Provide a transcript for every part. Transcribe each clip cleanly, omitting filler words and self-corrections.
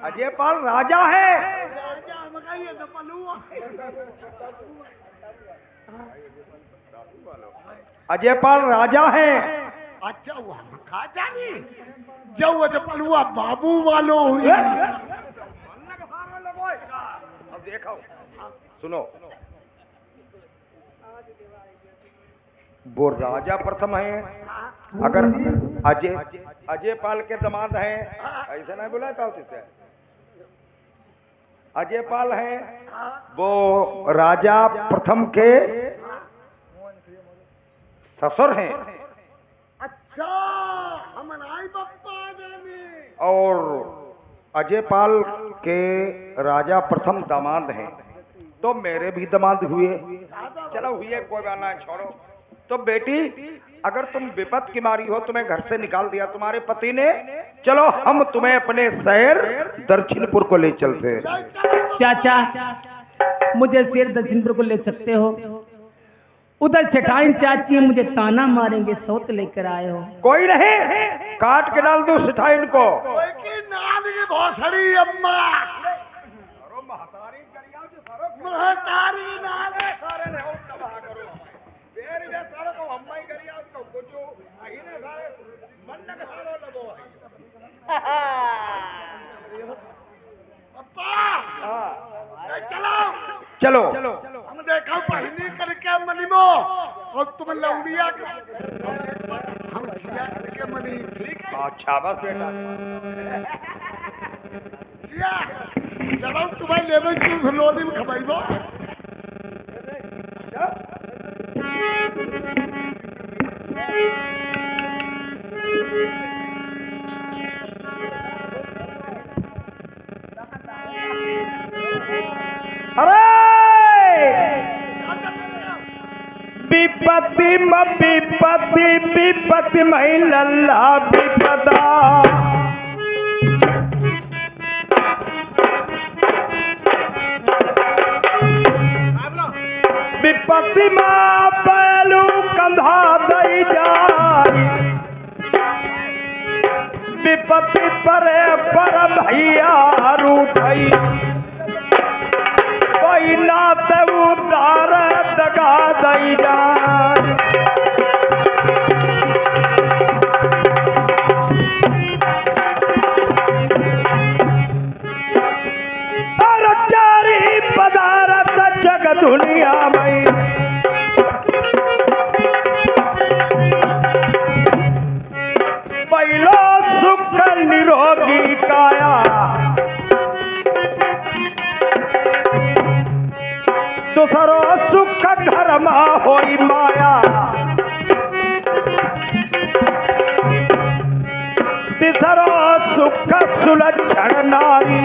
अजयपाल राजा है। अजयपाल राजा है। अच्छा वो हम खा जानी जो अजयपाल बाबू वालो हुई। अब देखो सुनो, वो राजा प्रथम है। अगर अजयपाल के दामाद हैं, ऐसा नहीं बोला था उससे। अजयपाल हैं वो राजा प्रथम के ससुर हैं। अच्छा हमारा बप्पा और अजयपाल के राजा प्रथम दामाद हैं, तो मेरे भी दामाद हुए। चलो हुए, कोई बात ना, छोड़ो। तो बेटी अगर तुम विपत की मारी हो, तुम्हें घर से निकाल दिया तुम्हारे पति ने, चलो हम तुम्हें अपने शहर दक्षिणपुर को ले चलते हैं। चाचा मुझे शेर दक्षिणपुर को ले सकते हो? उधर सेठाइन चाची मुझे ताना मारेंगे, सौत लेकर आए हो। कोई नहीं, काट के डाल दो सेठाइन को। भोसड़ी अम्मा चलो हम देखा पहली करके मनीमो और तुम लौड़िया हम छिया करके मनी। ठीक है अच्छा बस बेटा, छिया चलो तुम्हें लेवल चूस लोनी में खबाइबो। अरे विपत्ति विपत्ति विपत्ति मई लल्ला विपदा। विपत्ति माँ पहलू कंधा दई जाई, विपत्ति परे पर भैया रूठई, कोई नात उतार दगा दई जाई। और चारी पदारत जग दुनिया में, पहलो सुख निरोगी काया, दूसरो सुख घर में होई माया, तीसरो सुख सुलक्षण नारी,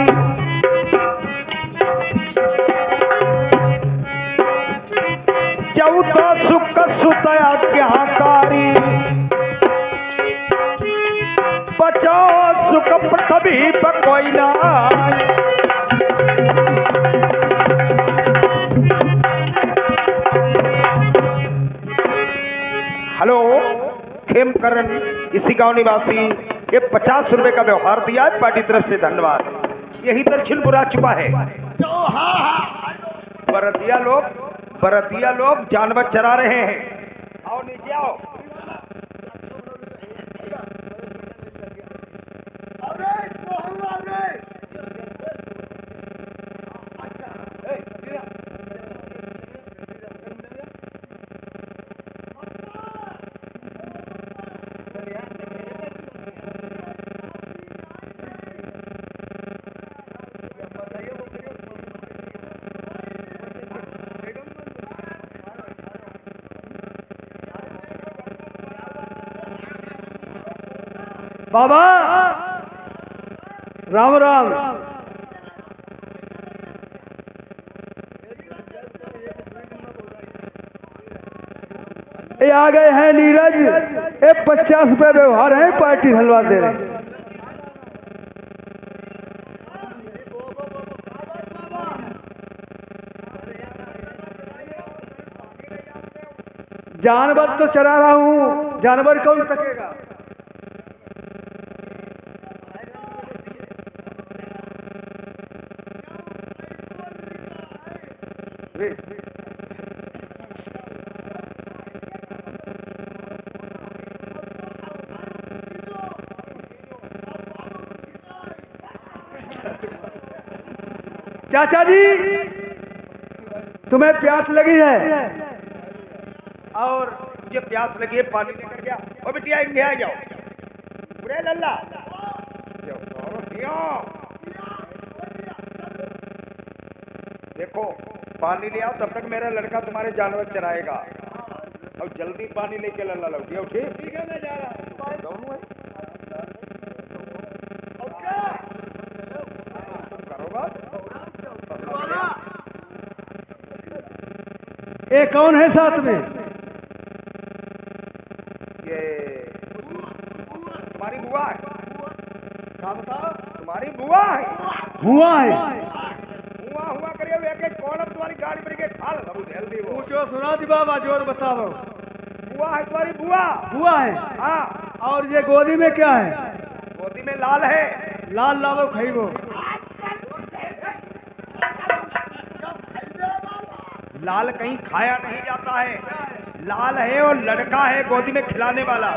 चौथा सुख सुतया ज्ञाकारी, बचो सुख पृथ्वी पर कोई ना। हेलो खेमकरण इसी गांव निवासी, ये 50 रुपए का व्यवहार दिया है, पार्टी तरफ से धन्यवाद। यही दक्षिणपुर आ चुका है। बरतिया लोग जानवर चरा रहे हैं। आओ नीचे आओ। बाबा राम राम। ये आ गए हैं नीरज, ये 50 रुपए व्यवहार है, पार्टी हलवा दे रहे हैं। जानवर तो चरा रहा हूँ, जानवर कौन सकेगा। चाचा जी, तुम्हें प्यास लगी है? और मुझे प्यास लगी है, पानी लेकर गया। ओ बिटिया इनके आ जाओ। बुरे लल्ला जाओ, और यो। देखो पानी ले आओ, तब तक मेरा लड़का तुम्हारे जानवर चराएगा। और जल्दी पानी लेके लल्ला लो। ठीक है, मैं जा रहा हूँ। दोनों है। तुम करो बात। ये कौन है साथ में? ये तुम्हारी बुआ है। क्या बताओ? तुम्हारी बुआ है। हुआ है? हुआ करिए वे के कौन अब तुम्हारी गाड़ी पर के खा लो धेल दी वो। पूछो, सुना दी बाबा, जोर बताओ। बुआ है तुम्हारी बुआ। हुआ है? हाँ। और ये गोदी में क्या है? गोदी में लाल है। लाल लावो खाइबो। लाल कहीं खाया नहीं जाता है। लाल है और लड़का है गोदी में खिलाने वाला।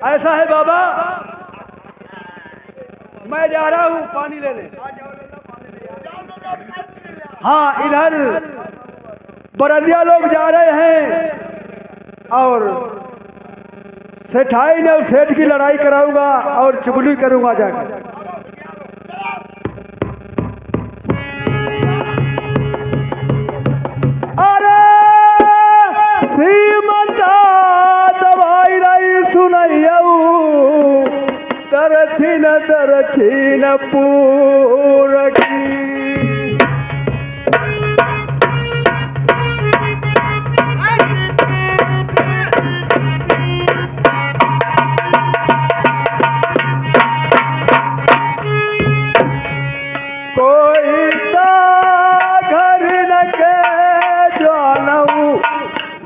ऐसा है बाबा, मैं जा रहा हूँ पानी लेने। हाँ, इधर बरदिया लोग जा रहे हैं और सेठाई ने उस सेठ की लड़ाई कराऊंगा और चुगली करूंगा जाकर। अरे श्रीमंता दवाई रही सुनैयऊ, तरछिन पूर की। कोई ता घर न के जानऊ,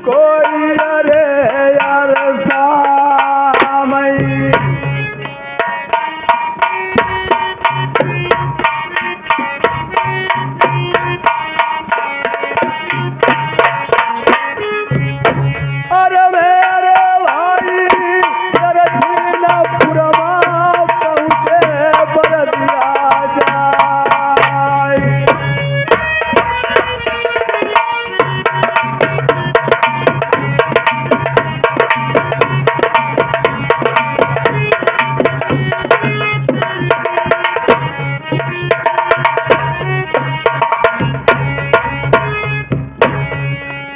कोई अरे यार सामई। अरे मेरे भाई दरछिनपुरमा पहुँचे बरदिया जाए।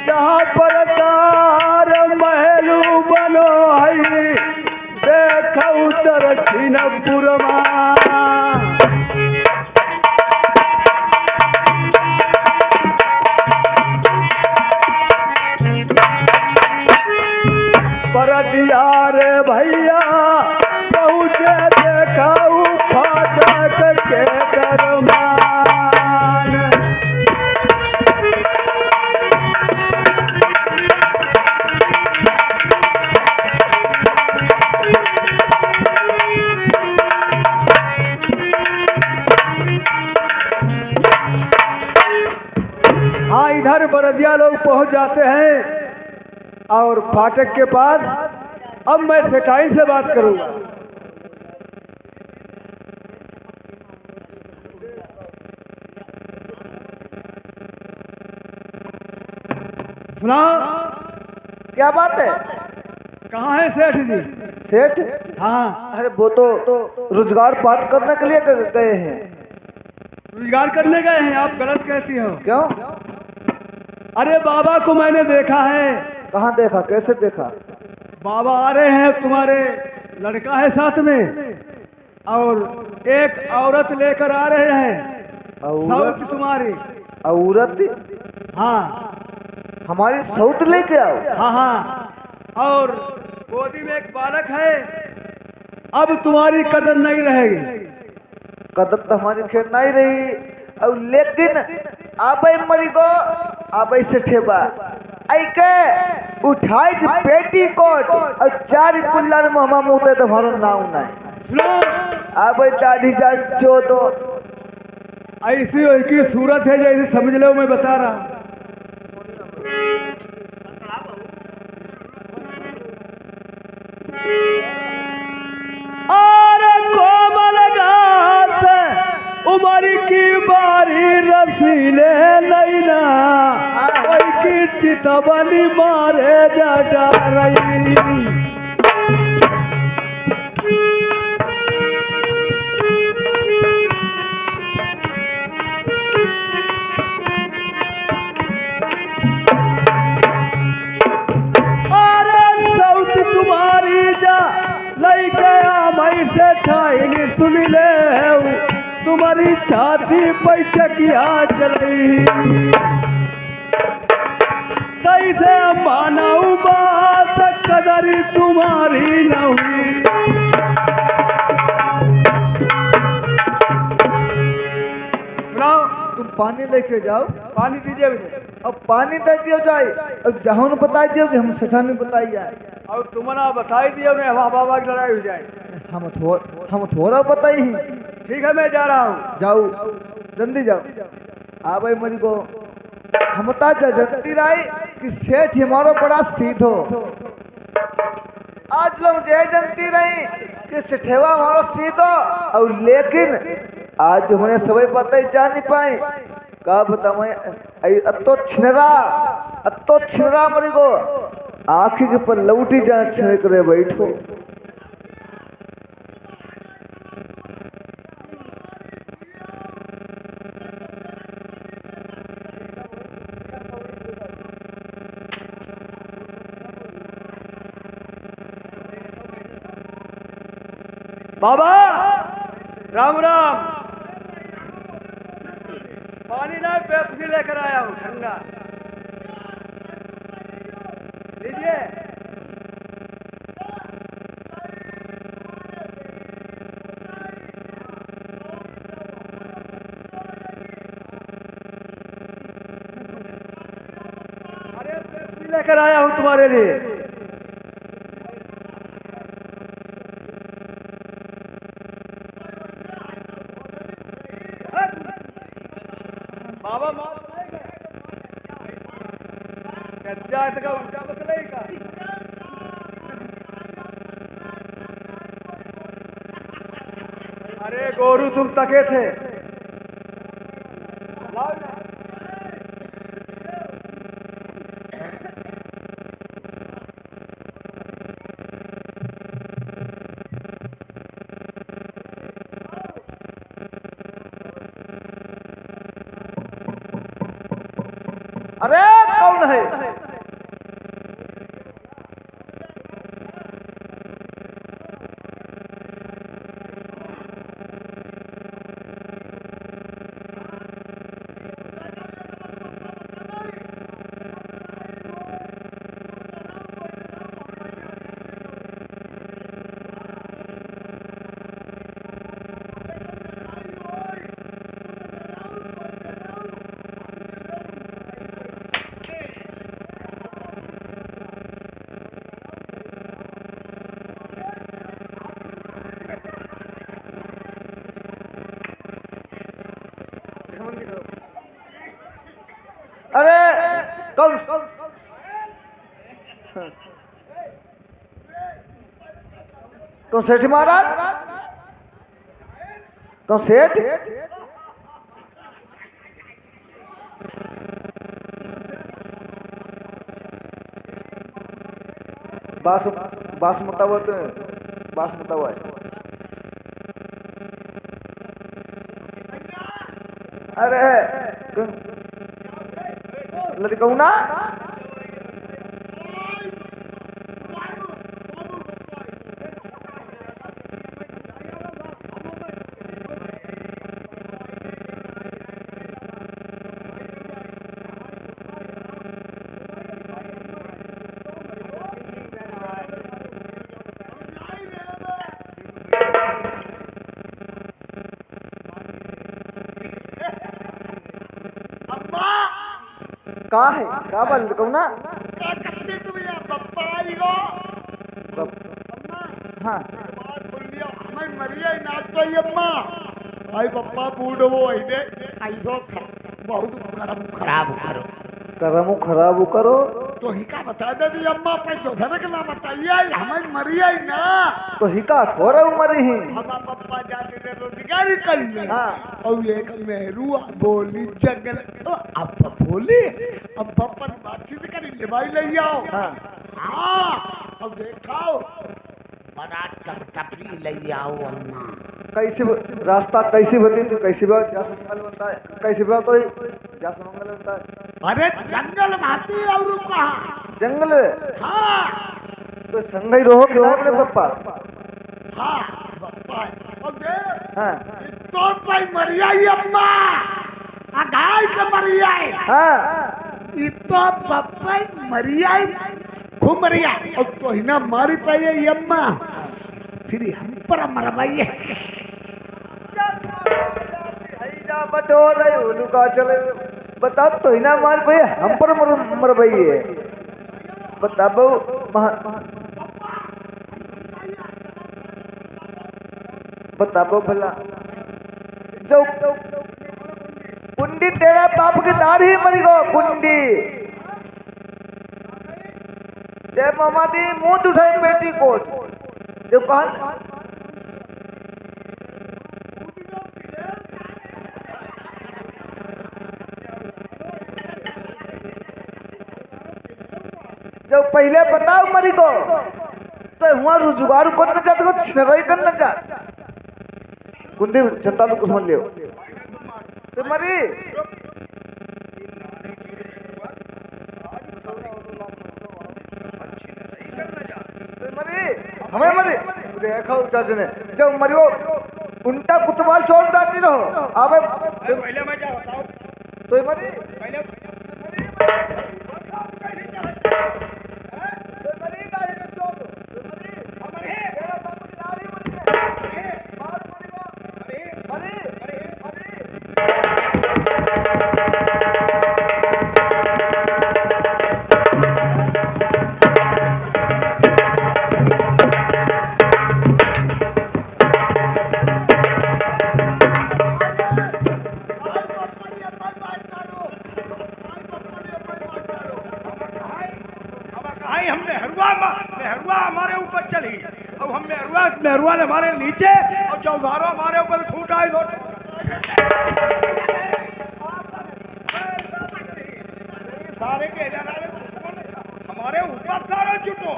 जहाँ पर तार महलू बनो है, देखऊ दरछिनपुरमा। बरदिया रे भैया पहुँचे, देखऊ फाटक के दरमान। हाँ, इधर बरदिया लोग पहुंच जाते हैं और फाटक के पास। अब मैं सेठाई से बात करूंगा। सुना, क्या बात है? कहाँ है सेठ जी? सेठ? हाँ, अरे वो तो रोजगार बात करने के लिए गए हैं। रोजगार करने गए हैं? आप गलत कहती हो। क्यों? अरे बाबा को मैंने देखा है। कहाँ देखा? कैसे देखा? बाबा आ रहे हैं, तुम्हारे लड़का है साथ में और एक औरत लेकर आ रहे हैं। औरत? सौत तुम्हारी। औरत? हाँ हमारी सौत लेके आओ। हाँ हाँ, और गोदी में एक बालक है। अब तुम्हारी कदर नहीं रहेगी। कदर तो हमारी खेल नहीं रही और लेकिन आबे मरी गो, आबे से ठेबा आई के उठाई की पेटी कोट और 4 कुल्लर में हम मुते तो हमारो नाम नहीं सुनो, अब दाढ़ी जा चो तो ऐसी की सूरत है जैसे समझ लो मैं बता रहा हूँ। और कोमल गात उमर की बारी रसीले नैना ओई की चितवनी मारे जा रही। तुम्हारी जा लई गया मई से ठाईनी सुन ले तुम्हारी छाती पे चकिया चली कैसे मानऊ बात कदरी तुम्हारी न हुई। तुम पानी लेके जाओ, पानी दीजिए मुझे। अब पानी दे दियो जाए, अब जहाँ ने बताई दियो कि हम सेठानी बताई जाए, और तुम्हारा बताई दिया उन्हें हवा हवा की लड़ाई हो जाए। हम थोड़ा बताई ही। ठीक है मैं जा रहा हूँ। जाओ जल्दी जाओ। आ भाई मरी को हम बता जल्दी राय कि सेठ हमारो बड़ा सीधो आज लोग जय जनती रही कि सेठेवा हमारो सीधो और लेकिन आज हमने सभी पता ही जान नहीं पाए का बताओ अतो छिनरा मरी को आँखी के पर लौटी जान छिन करे बैठो। बाबा राम राम। पानी ना पेप्सी लेकर आया हूँ ठंडा, लीजिए। अरे पेप्सी लेकर आया हूँ तुम्हारे लिए। बाबा मार चच्चा इसका उल्टा बतलेगा। अरे गोरू तुम तके थे। लाओ ना। अरे कौन है? अरे कौन तो सेठ महाराज तो सेठ बास मुतावत है। अरे लड़कौना का है का बोल कहू ना क्या करते तुम यार बप्पा आई गो अम्मा हाँ बात बोल दिया हमें मरिया ही ना तो ये अम्मा आई बप्पा बूढ़ो वो आई दे आई दो बहुत करम खराब करो करमु खराब करो तो ही का बता दे दी अम्मा पे जो धरक ना बताइए हमें मरिया ही ना तो हिका थोड़ा उम्र ही हमारा पप्पा जाते थे रोजगारी करने हाँ। और एक मेहरुआ बोली जंगल अब बोली अब अपन बातचीत करी ले भाई ले आओ हाँ हाँ अब देखाओ बड़ा टपटपी ले आओ अम्मा कैसे रास्ता कैसे बती तू कैसे बात जा मंगल बनता है कैसे बात कोई जा मंगल बनता है अरे जंगल भाती और कहा जंगल हाँ तो संग ही रहो कि ना अपने पप्पा हाँ पप्पा अब देख हाँ तो भाई मरिया ही अम्मा आगाई के मरिया है हाँ इतो बप्पा मरिया खूब मरिया और तो ही ना मारी पाए ये अम्मा फिर हम पर मरवाइए जा बटोर रहे हो लुका चले बता तो ही ना मार भाई हम पर मर भाई है बता बताबो भला जो कुंडी तेरा बाप की दाढ़ी मरी गो कुंडी जय मामा दी मुंह उठाई बेटी कोट जो कहा जो पहले बताओ मरी को तो हुआ रोजगार करना चाहते को छिनराई करना चाहते कुंडी जनता लोग समझ लियो तो मरी तो मरी हमें मरी देखो चाचा ने जब मरियो उल्टा कुतवाल छोड़ डालती रहो आवे पहले मैं क्या बताऊं तो मरी पहले मेहरुआ हमारे ऊपर चली अब हम मेहरुआ ने हमारे नीचे और चौधारो हमारे ऊपर छूट आई सारे के हमारे ऊपर सारो छूटो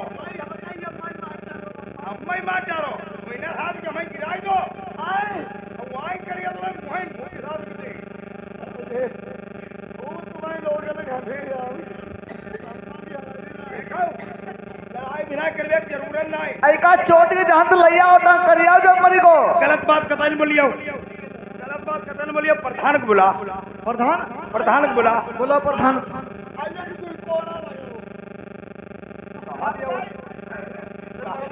हम ही मार डालो महीना हाथ के हमें गिराई दो वाई करिए तो मुझे मुझे साथ दे वो तुम्हारे लोग लगे यार लड़ाई बिना करवे जरूरत नहीं ऐका चोट के जहां तो लैया होता करिया जो मरी को गलत बात कतई बोलियो गलत बात कतई बोलियो प्रधान को बुला प्रधान को बुला बोला प्रधान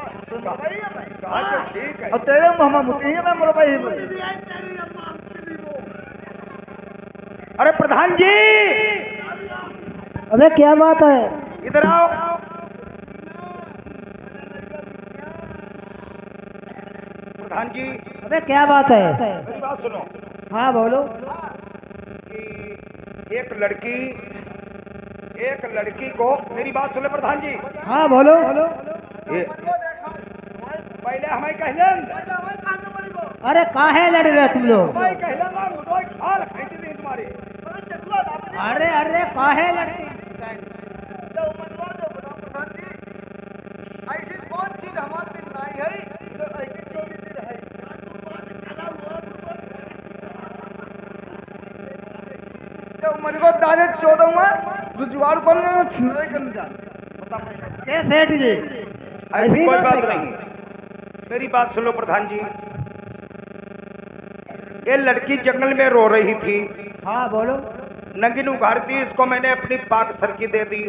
कहा तो ठीक है और तेरे मामा मुती है मैं मोर भाई अरे प्रधान जी अबे क्या बात है? इधर आओ प्रधान जी अबे क्या बात है? मेरी बात सुनो हाँ बोलो। कि एक लड़की को मेरी बात सुनो प्रधान जी हाँ बोलो। ये पहले हमें कहले अरे काहे लड़ रहे तुम लोग? हमें कहले ना मुझे खाल खींच दी तुम्हारी अरे अरे काहे लड़ती? ऐसी कौन चीज हमारे दिन नहीं है जो ऐसी चोरी दिन है जब मरी को दाने 14 में रुजगार करने में छिनराई करने जा बता पहले के सेठ जी ऐसी कोई बात नहीं मेरी बात सुनो प्रधान जी ये लड़की जंगल में रो रही थी हाँ बोलो। नंगिन उघाड़ती इसको मैंने अपनी पाक सरकी दे दी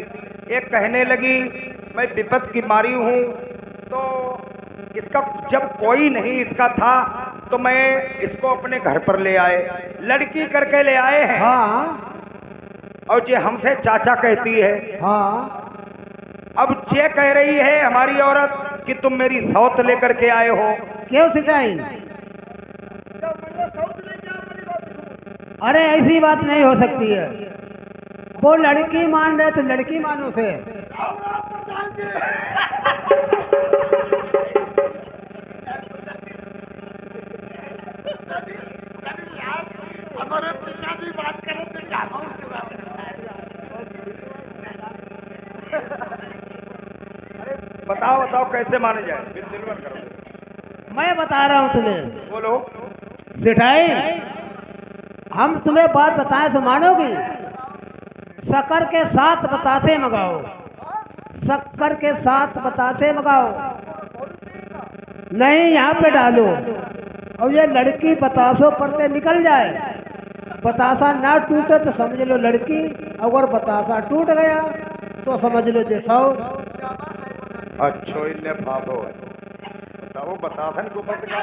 एक कहने लगी मैं विपत की मारी हूँ तो इसका जब कोई नहीं इसका था तो मैं इसको अपने घर पर ले आए लड़की करके ले आए हैं हाँ और जे हमसे चाचा कहती है। हाँ अब जे कह रही है हमारी औरत कि तुम मेरी सौत लेकर के आए हो। क्यों सिटाई? अरे ऐसी बात नहीं हो सकती है। वो लड़की मान रहे तो लड़की मानो से। हमारे पिताजी बात करें तो बताओ बताओ कैसे माने जाए, बिल्कुल मत करो। मैं बता रहा हूँ तुम्हें बोलो। सिटाई, हम तुम्हें बात बताएं तो मानोगी? शक्कर के 7 बतासे मंगाओ, शक्कर के 7 बतासे मंगाओ, नहीं यहाँ पे डालो और ये लड़की बतासों पर से निकल जाए। बतासा ना टूटे तो समझ लो लड़की, अगर बतासा टूट गया तो समझ लो जे सौ। अच्छो इन्ने फाफो है। बताओ बतासन को बंद कर।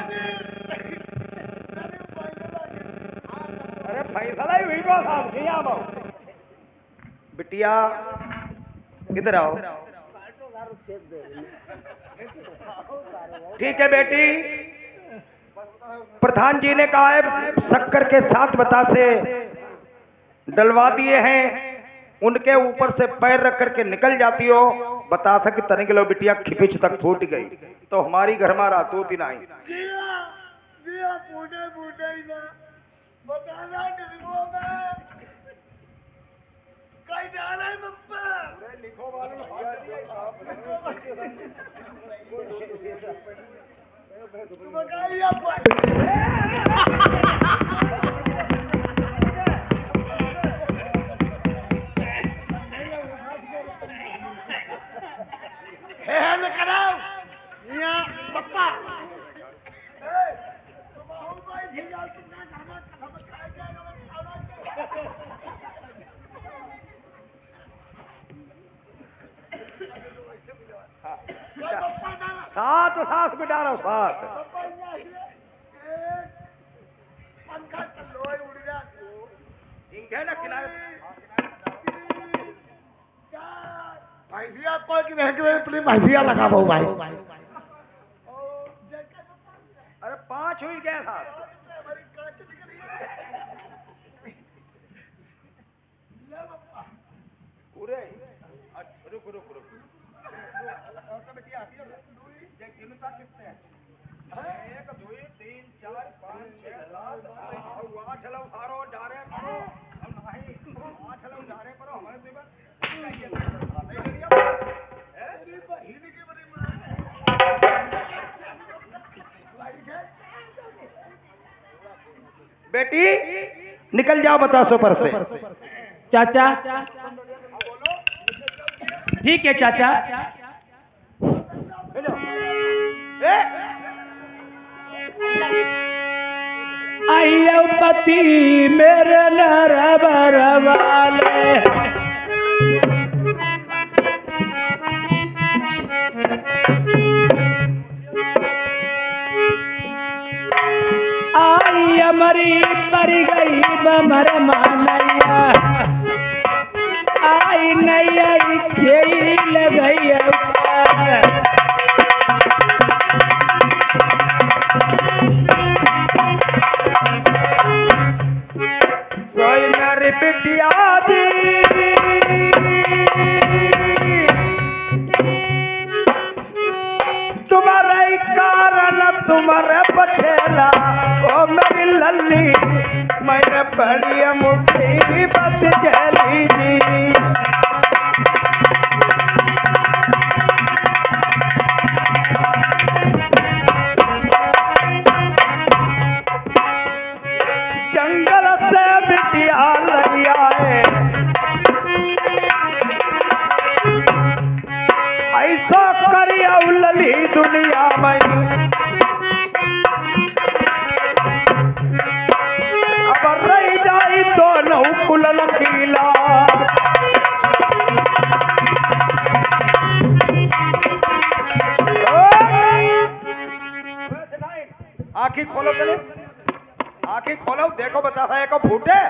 अरे फैसला ही हुई को साहब के यहाँ आओ। बिटिया इधर आओ। ठीक है बेटी, प्रधान जी ने कहा है शक्कर के 7 बतासे डलवा दिए हैं, उनके ऊपर से पैर रख करके निकल जाती हो। बता था कि तने किलो बिटिया खिपिच तक फूट गई तो हमारी घर में रातों दिन आई। सात सात बिटा रहा हूँ, सात ना किनारे भैया कोई रह गए प्लीज भैया लगा बहु भाई। अरे 5 हुई गया था। पूरे रुक रुक रुक कितने हैं? 1 2 3 4 5 6 7 8 चलो सारो जा रहे करो। हम नहीं 8 चलो जा रहे करो हमारे से बेटी निकल जाओ बतासो पर से। चाचा ठीक है चाचा। आइयो पति मेरे नरबर वाले, आई अमरी पर गई बमर मानैया, आई नैया खेल गई सोई मेरी बिटिया जी तुम्हारे कारण तुम्हारे बचेला ओ मेरी लल्ली मैंने बड़ी मुसीबत झेली जी। जंगल से बिटिया लगी आए ऐसा करिया लली दुनिया में अब रही जाई दोनों कुलन कीला। आँखी खोलो चले, आँखें खोलो देखो बता है को फूटे।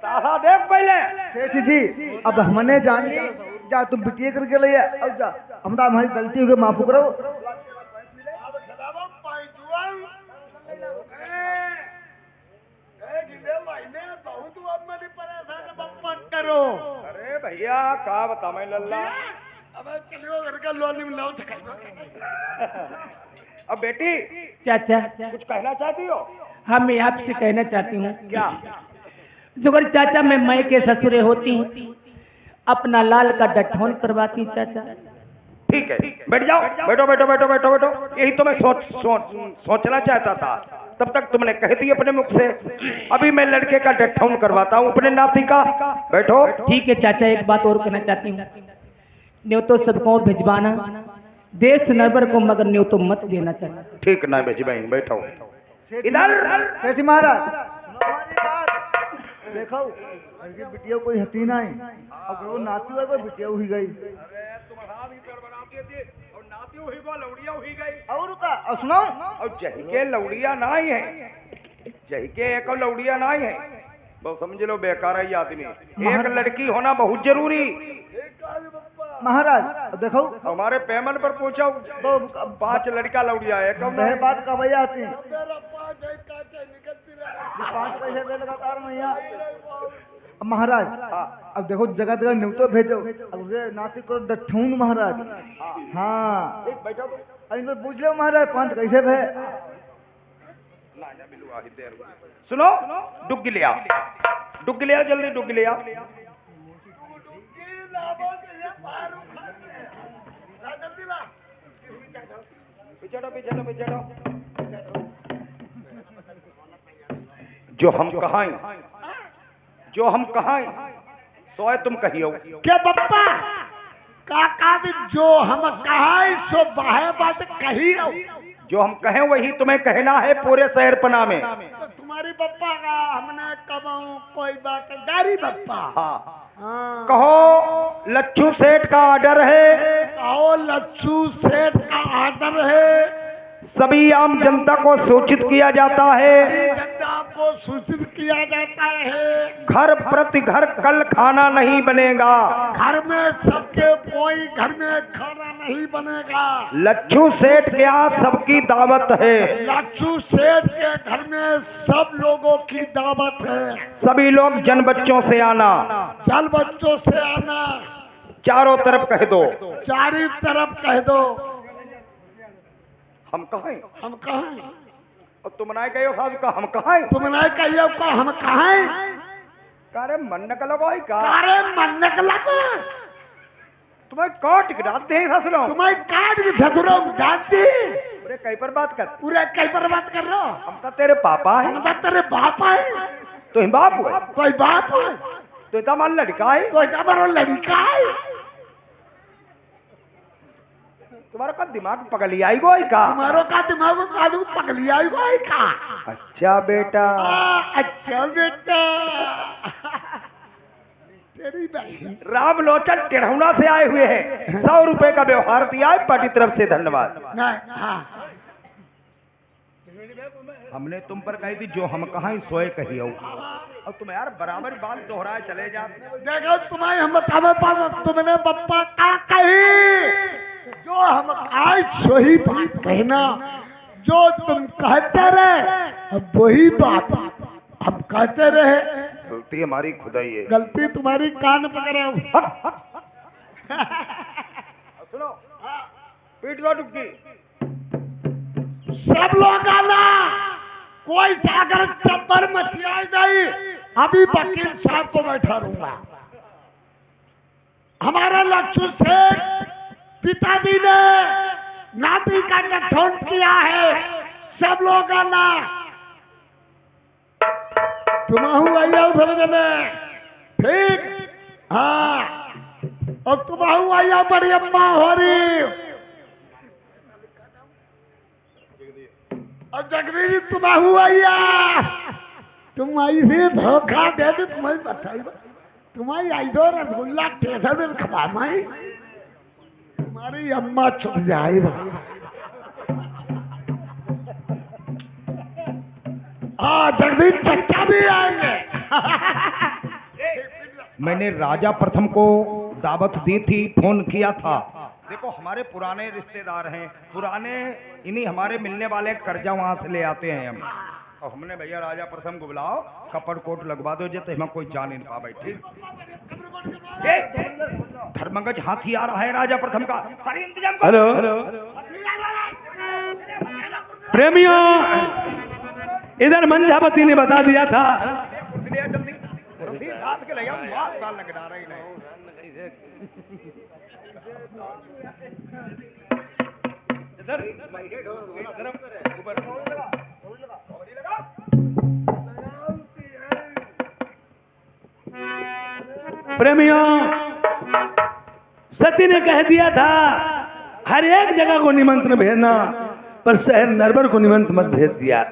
ताला देख पहले। सेठ जी अब हमने जान ली, जा तुम बिटिया करके ले आ, अब जा हमरा हमारी गलती हो गई, माफ करो। करो अरे भैया का बता मैं लल्ला। अब चलियो घर का लोन में लाओ अब बेटी चाचा कुछ कहना चाहती हो? हाँ मैं आपसे कहना चाहती हूँ क्या? जोगर चाचा मैं के ससुरे होती अपना लाल का डठौन करवाती चाचा। ठीक है बैठ जाओ, बैठो बैठो बैठो बैठो बैठो। यही तो मैं सोचना चाहता था, तब तक तुमने कह दी अपने मुख से। अभी मैं लड़के का डठौन करवाता हूँ अपने नाती का। बैठो। ठीक है चाचा, एक बात और कहना चाहती हूँ, न्यू तो सबको भिजवाना देश नरबर को, मगर न्यू तो मत देना चाचा। ठीक ना भिजवाई, बैठो इधर। सेठ महाराज हमारी बात देखो, लड़की बिटिया कोई हती नहीं, अब वो नाती हुआ कोई बिटिया हुई गई और का। और सुनो, और जही के लौड़िया ना ही है, जही के एक लौड़िया ना ही है, बहुत समझ लो बेकार ही आदमी। एक लड़की होना बहुत जरूरी। महाराज देखो हमारे पेमेंट पर पूछो, वो 5 लड़का लौड़िया है कब वह बात का भैया आती है, 5 पैसे में लगातार मैया। अब महाराज अब देखो जगह जगह न्यूतो भेजो, अब उसे नाती को डठौन महाराज। हाँ बैठो तो। अब इनको पूछ लो महाराज 5 कैसे भे। सुनो, डुग लिया, डुग लिया, जल्दी डुग लिया। पिछड़ो पिछड़ो पिछड़ो। जो हम कहां, जो हम कहां सोए तुम कहियो। क्या बप्पा काका भी जो हम कहा सो बाहे बात कही हो। जो हम कहें वही तुम्हें कहना है पूरे शहर पना में। तो तुम्हारी बप्पा का हमने कबाऊ कोई बात डारी बप्पा। हाँ हाँ कहो, लच्छू सेठ का ऑर्डर है। कहो लच्छू सेठ का ऑर्डर है। सभी आम जनता को सूचित किया जाता है, जनता को सूचित किया जाता है। घर प्रति घर कल खाना नहीं बनेगा। घर में सबके कोई घर में खाना नहीं बनेगा। लच्छू सेठ के यहाँ सबकी दावत है। लच्छू सेठ के घर में सब लोगों की दावत है। सभी लोग जन बच्चों से आना, चल बच्चों से आना, चारों तरफ कह दो। चारी तरफ कह दो। हम कहें, हम कहें, और तुम ना कहो साधु का हम कहें। तुम नहीं कहियो का हम कहें। कारे मन न लगो का, अरे मन्नत लगो, तुम्हें काट गिराते हैं ससुरों। तुम्हें काट के धतुरों जानती। अरे कहीं पर बात कर, पूरे कई पर बात कर रहे हो। हम तो तेरे पापा हैं। हम तो तेरे बाप है। तो हम बाप हुए, कोई बाप है, तो इतना मान लड़का है। कोई कबर लड़का है। तुम्हारा का दिमाग पगली आई गोई का। तुम्हारो का दिमाग कादू पगली आई कोई का। अच्छा बेटा, अच्छा बेटा। तेरी बहन राम लोचन टेढ़ौना से आए हुए हैं। 100 रुपए का व्यवहार दिया है, पार्टी तरफ से धन्यवाद। नहीं। हाँ हमने तुम पर कही थी जो हम कहा सोए कही हो, और तुम यार बराबर बात दोहराए चले जाते। देखो तुम्हारे हम बतावे पास तुमने बप्पा का कही। जो हम आज सही बात कहना, जो तुम कहते रहे अब वही बात हम कहते रहे। गलती हमारी खुदाई है। गलती तुम्हारी कान पकड़ो। सुनो, पीट दो डुग्गी। सब लोग आना, कोई जाकर चप्पर मचिया नहीं। अभी वकील साहब को बैठा रहूंगा। हमारा लच्छू सेठ पिताजी ने नाती का गठन किया है। सब लोग आना, तुम आइयो समझने, ठीक। हाँ और तुम आइयो बड़ी अम्मा हो रही। और जगरी जी तुम आइया, तुम आई थी धोखा दे दे। तुम्हारी बताई तुम्हारी आई दो रसगुल्ला टेढ़ा में खबा माई। तुम्हारी अम्मा चुप जाए। हाँ जगदीश चचा भी आएंगे। मैंने राजा प्रथम को दावत दी थी, फोन किया था। देखो हमारे पुराने रिश्तेदार हैं, पुराने इन्हीं हमारे मिलने वाले कर्जा वहाँ से ले आते हैं हम। और हमने भैया राजा प्रथम को बुलाओ, कपड़ कोट लगवा दो जे, तो हमें कोई जान नहीं पावे। ठीक धर्मगज हाथी आ रहा है राजा प्रथम का, सारी इंतजाम करो। हेलो प्रेमियों, इधर मंजावती ने बता दिया था। जल्दी रात के लगा मार काल लग रहा है। प्रेमियों, सती ने कह दिया था हर एक जगह को निमंत्रण भेजना, पर शहर नरवर को निमंत्रण मत भेज दिया।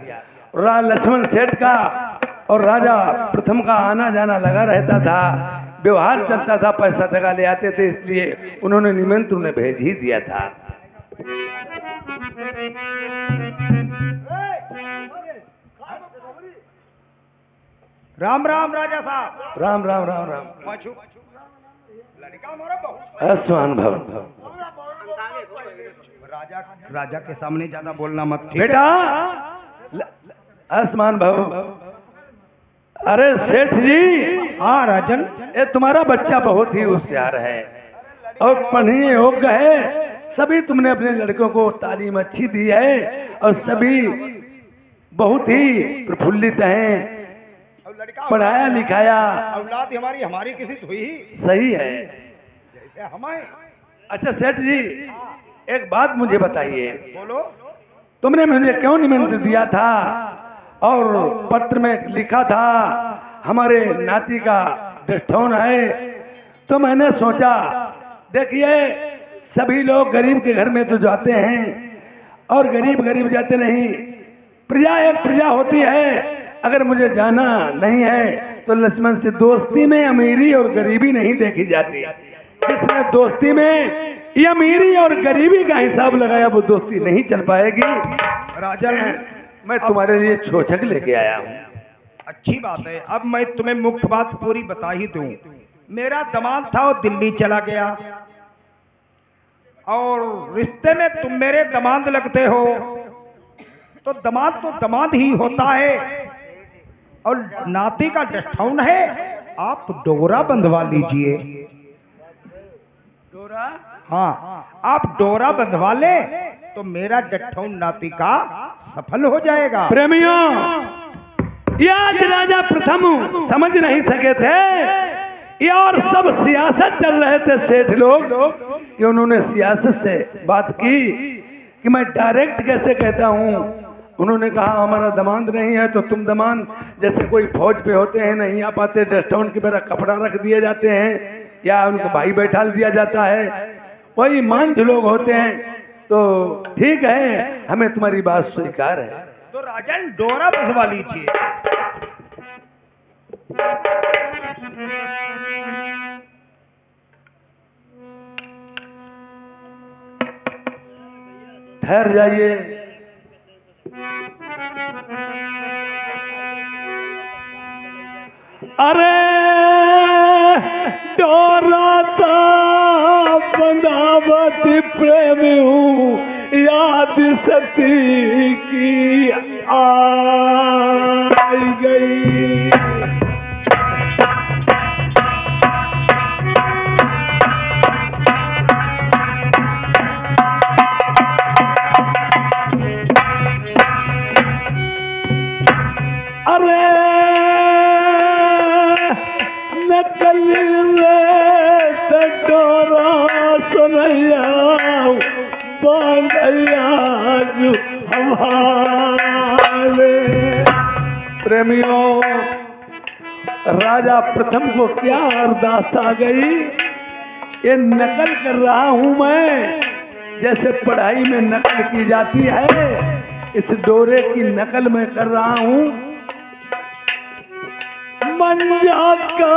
लक्ष्मण सेठ का और राजा प्रथम का आना जाना लगा रहता था, व्यवहार चलता था, पैसा टका ले आते थे, इसलिए उन्होंने निमंत्रण उन्हें भेज ही दिया था। राम राम राजा साहब। राम राम राम राम। लड़का हमारा बहुत आसमान भवन। राजा के सामने ज्यादा बोलना मत। बेटा आसमान भवन। अरे सेठ जी। हाँ राजन। ये तुम्हारा बच्चा बहुत ही होशियार है और पढ़ने योग्य है। सभी तुमने अपने लड़कों को तालीम अच्छी दी है और सभी बहुत ही प्रफुल्लित हैं, पढ़ाया लिखाया। औलाद हमारी किसी तो हुई सही है। हमें अच्छा सेठ जी, एक बात मुझे बताइए, बोलो। तुमने मुझे क्यों निमंत्रण दिया था और पत्र में लिखा था हमारे नाती का डिस्टोन है? तो मैंने सोचा, देखिए सभी लोग गरीब के घर में तो जाते हैं और गरीब जाते नहीं, प्रजा एक प्रजा होती है। अगर मुझे जाना नहीं है तो लक्ष्मण से दोस्ती में अमीरी और गरीबी नहीं देखी जाती। जिसने दोस्ती में ये अमीरी और गरीबी का हिसाब लगाया वो दोस्ती नहीं चल पाएगी। राजन, मैं तुम्हारे लिए छोचक लेके आया हूँ। अच्छी बात है। अब मैं तुम्हें मुख्य बात पूरी बता ही दूं। मेरा दामाद था, वो दिल्ली चला गया और रिश्ते में तुम मेरे दामाद लगते हो, तो दामाद ही होता है। और नाती का डिस्टोन है, आप डोरा बंधवा लीजिए। डोरा? हाँ, आप डोरा बंधवा ले तो मेरा डिस्टोन नाती का सफल हो जाएगा। प्रेमियों, ये आज राजा प्रथम समझ नहीं सके थे, ये और सब सियासत चल रहे थे सेठ लोग, कि उन्होंने सियासत से बात की कि मैं डायरेक्ट कैसे कहता हूँ। उन्होंने कहा हमारा दामाद नहीं है तो तुम दामाद, जैसे कोई फौज पे होते हैं नहीं आ पाते, डिस्टोन की तरह कपड़ा रख दिए जाते हैं या उनको भाई बैठा दिया जाता है, वही मंझ लोग होते हैं। तो ठीक है, हमें तुम्हारी बात स्वीकार है। तो राजन डोरा बंधवा लीजिए। ठहर जाइए। अरे डोरा बंधावती प्रेमी हूँ, याद सती की आई गई। अरे नकल डोरा सुनैया बांधैया जो हमारे। प्रेमियों, राजा प्रथम को क्या अरदास आ गई। ये नकल कर रहा हूं मैं, जैसे पढ़ाई में नकल की जाती है, इस डोरे की नकल मैं कर रहा हूं। मंजा का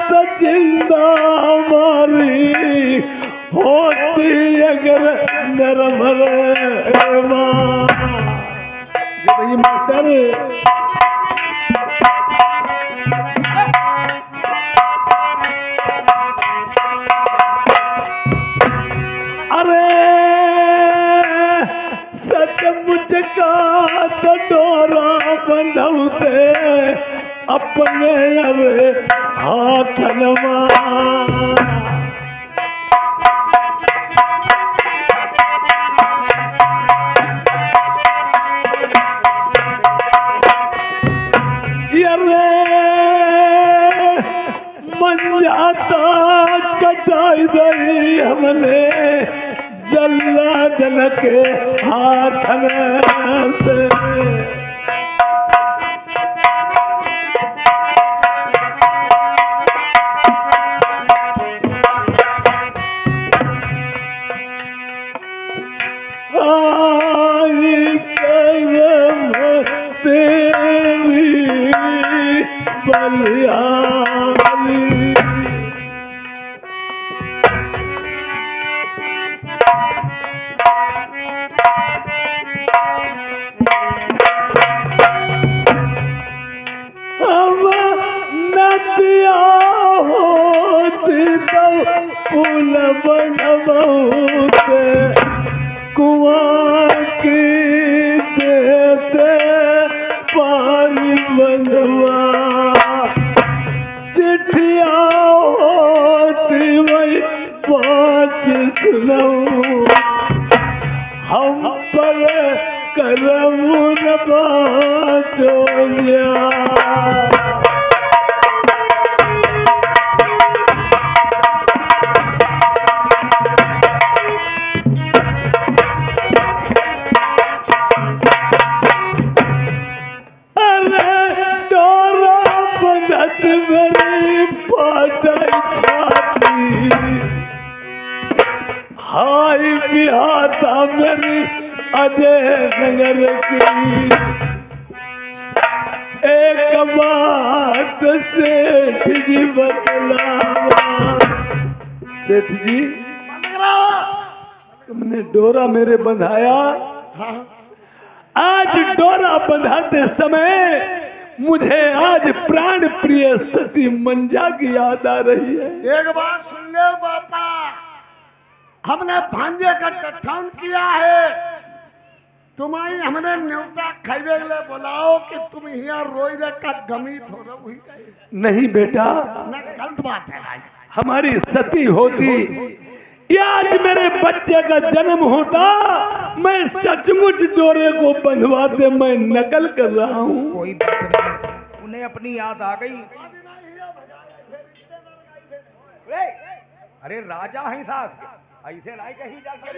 तो जिंदा हमारी होती अगर नरम मटर मुझका तो डोरा बंधौते अपने अरे हाथनमा मंजाता कटाई दई हमने जल्ला जल के हाथ से आई करम तेरी बलिहारी हम नदिया होती तो पुल बनबौते कुआं की देते पानी बंधवा चिट्ठिया होती वही पाँच सुनाऊं हम पर करम न बाचोया मेरी पाटाई छाती हाय बिहाता मेरी अजय नगर की एक बात सेठ जी बतलावा सेठ जी तुमने डोरा मेरे बंधाया आज डोरा बंधाते समय मुझे आज प्राण प्रिय सती मंजा की याद आ रही है। एक बात सुन ले बापा, हमने भांजे का टट्ठान किया है, तुम्हारी हमने न्योता खाइबे ले बुलाओ कि तुम यहाँ रोई रे का गमित हो रही हुई नहीं बेटा, न गलत बात है भाई। हमारी सती होती या आज मेरे बच्चे का जन्म होता, मैं सचमुच डोरे को बंधवाते मैं नकल कर रहा हूँ। कोई बात नहीं, उन्हें अपनी याद आ गई। अरे राजा है साहब, ऐसे लाई कहीं जाके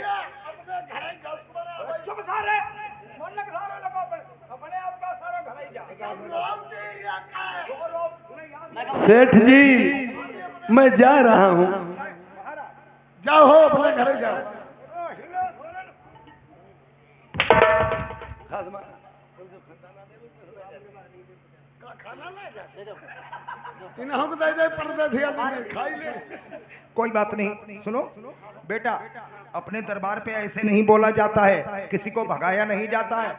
चुप सारे मन लग सारे लोगों पर अपने आप का सारा घर ही जा। सेठ जी मैं जा रहा हूँ। जाओ हो अपने घर जाओ। कोई बात नहीं, सुनो बेटा, अपने दरबार पे ऐसे नहीं बोला जाता है, किसी को भगाया नहीं जाता है।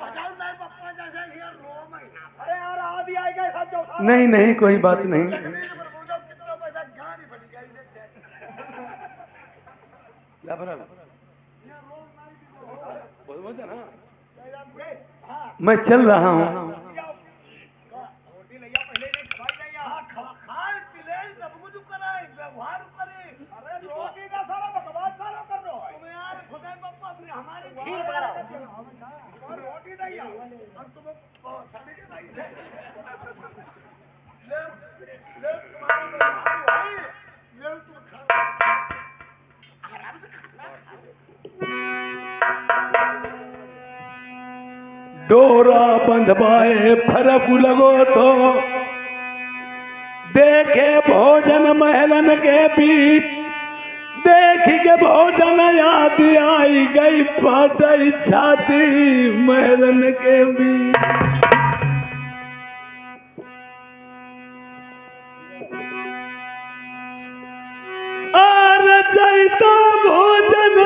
नहीं नहीं कोई बात नहीं। मैं चल रहा हूँ। डोरा बंधवाए फरक लगो तो देखे भोजन महलन के बीच, देख के भोजन याद आई गई फाटई छाती महलन के बीच। और जैता भोजन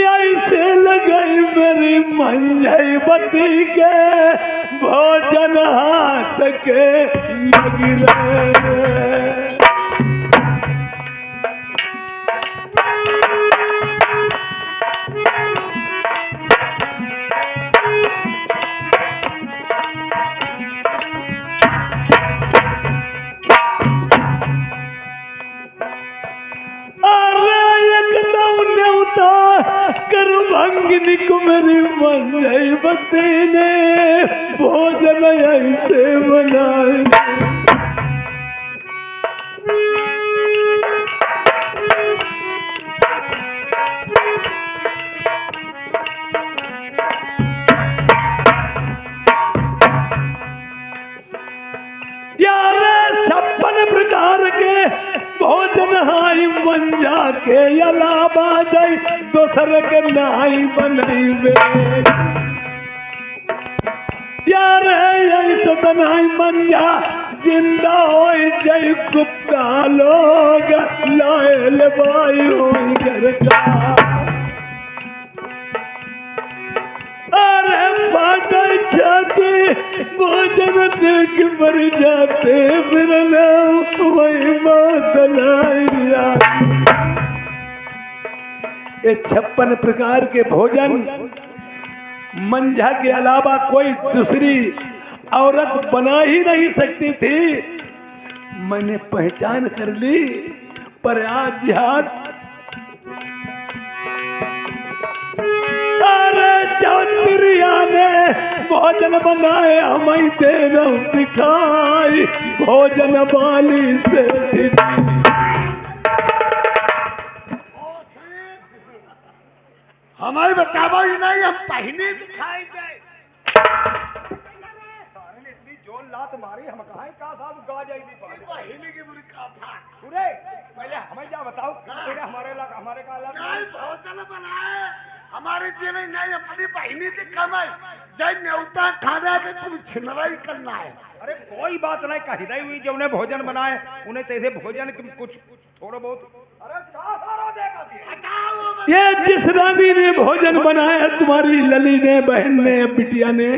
ऐसे लगई मेरी मंजई बती के भोजन हाथ के लगी रहे। पति ने भोजन ऐसे बनाए। यार 56 प्रकार के भोजन हाई मंजा के अलावा जाई दोसर के नाई बनैबे। यार ऐसा तनाई मंजा जिंदा हो जाई गुप्ता लोग लायल बाई हो घर का। अरे पाटा छाती भोजन देख मर जाते मेरा नाम वही बात लाया। ये 56 प्रकार के भोजन मंझा के अलावा कोई दूसरी औरत बना ही नहीं सकती थी। मैंने पहचान कर ली, पर आज जिहाद चौधरिया ने भोजन बनाए हमें देना दिखाई भोजन वाली से। हमारी बतावा ही नहीं, हम पहने दिखाई दे। इतनी जोर लात मारी हम कहाँ का साथ गा जाएगी पहने की बुरी का फाट। पूरे पहले हमें क्या बताओ तेरे हमारे इलाका हमारे का इलाका नहीं भोजन बनाए हमारे जिले नहीं, अपनी बहनी दिखाई जय न्योता खाना के तुम छिनराई करना है। अरे कोई बात नहीं कही हुई जो उन्हें भोजन बनाए उन्हें तेरे भोजन की कुछ थोड़ा बहुत। अरे क्या सारा देखा दिया। ये जिस रानी ने भोजन बनाया तुम्हारी लली ने, बहन ने, बिटिया ने,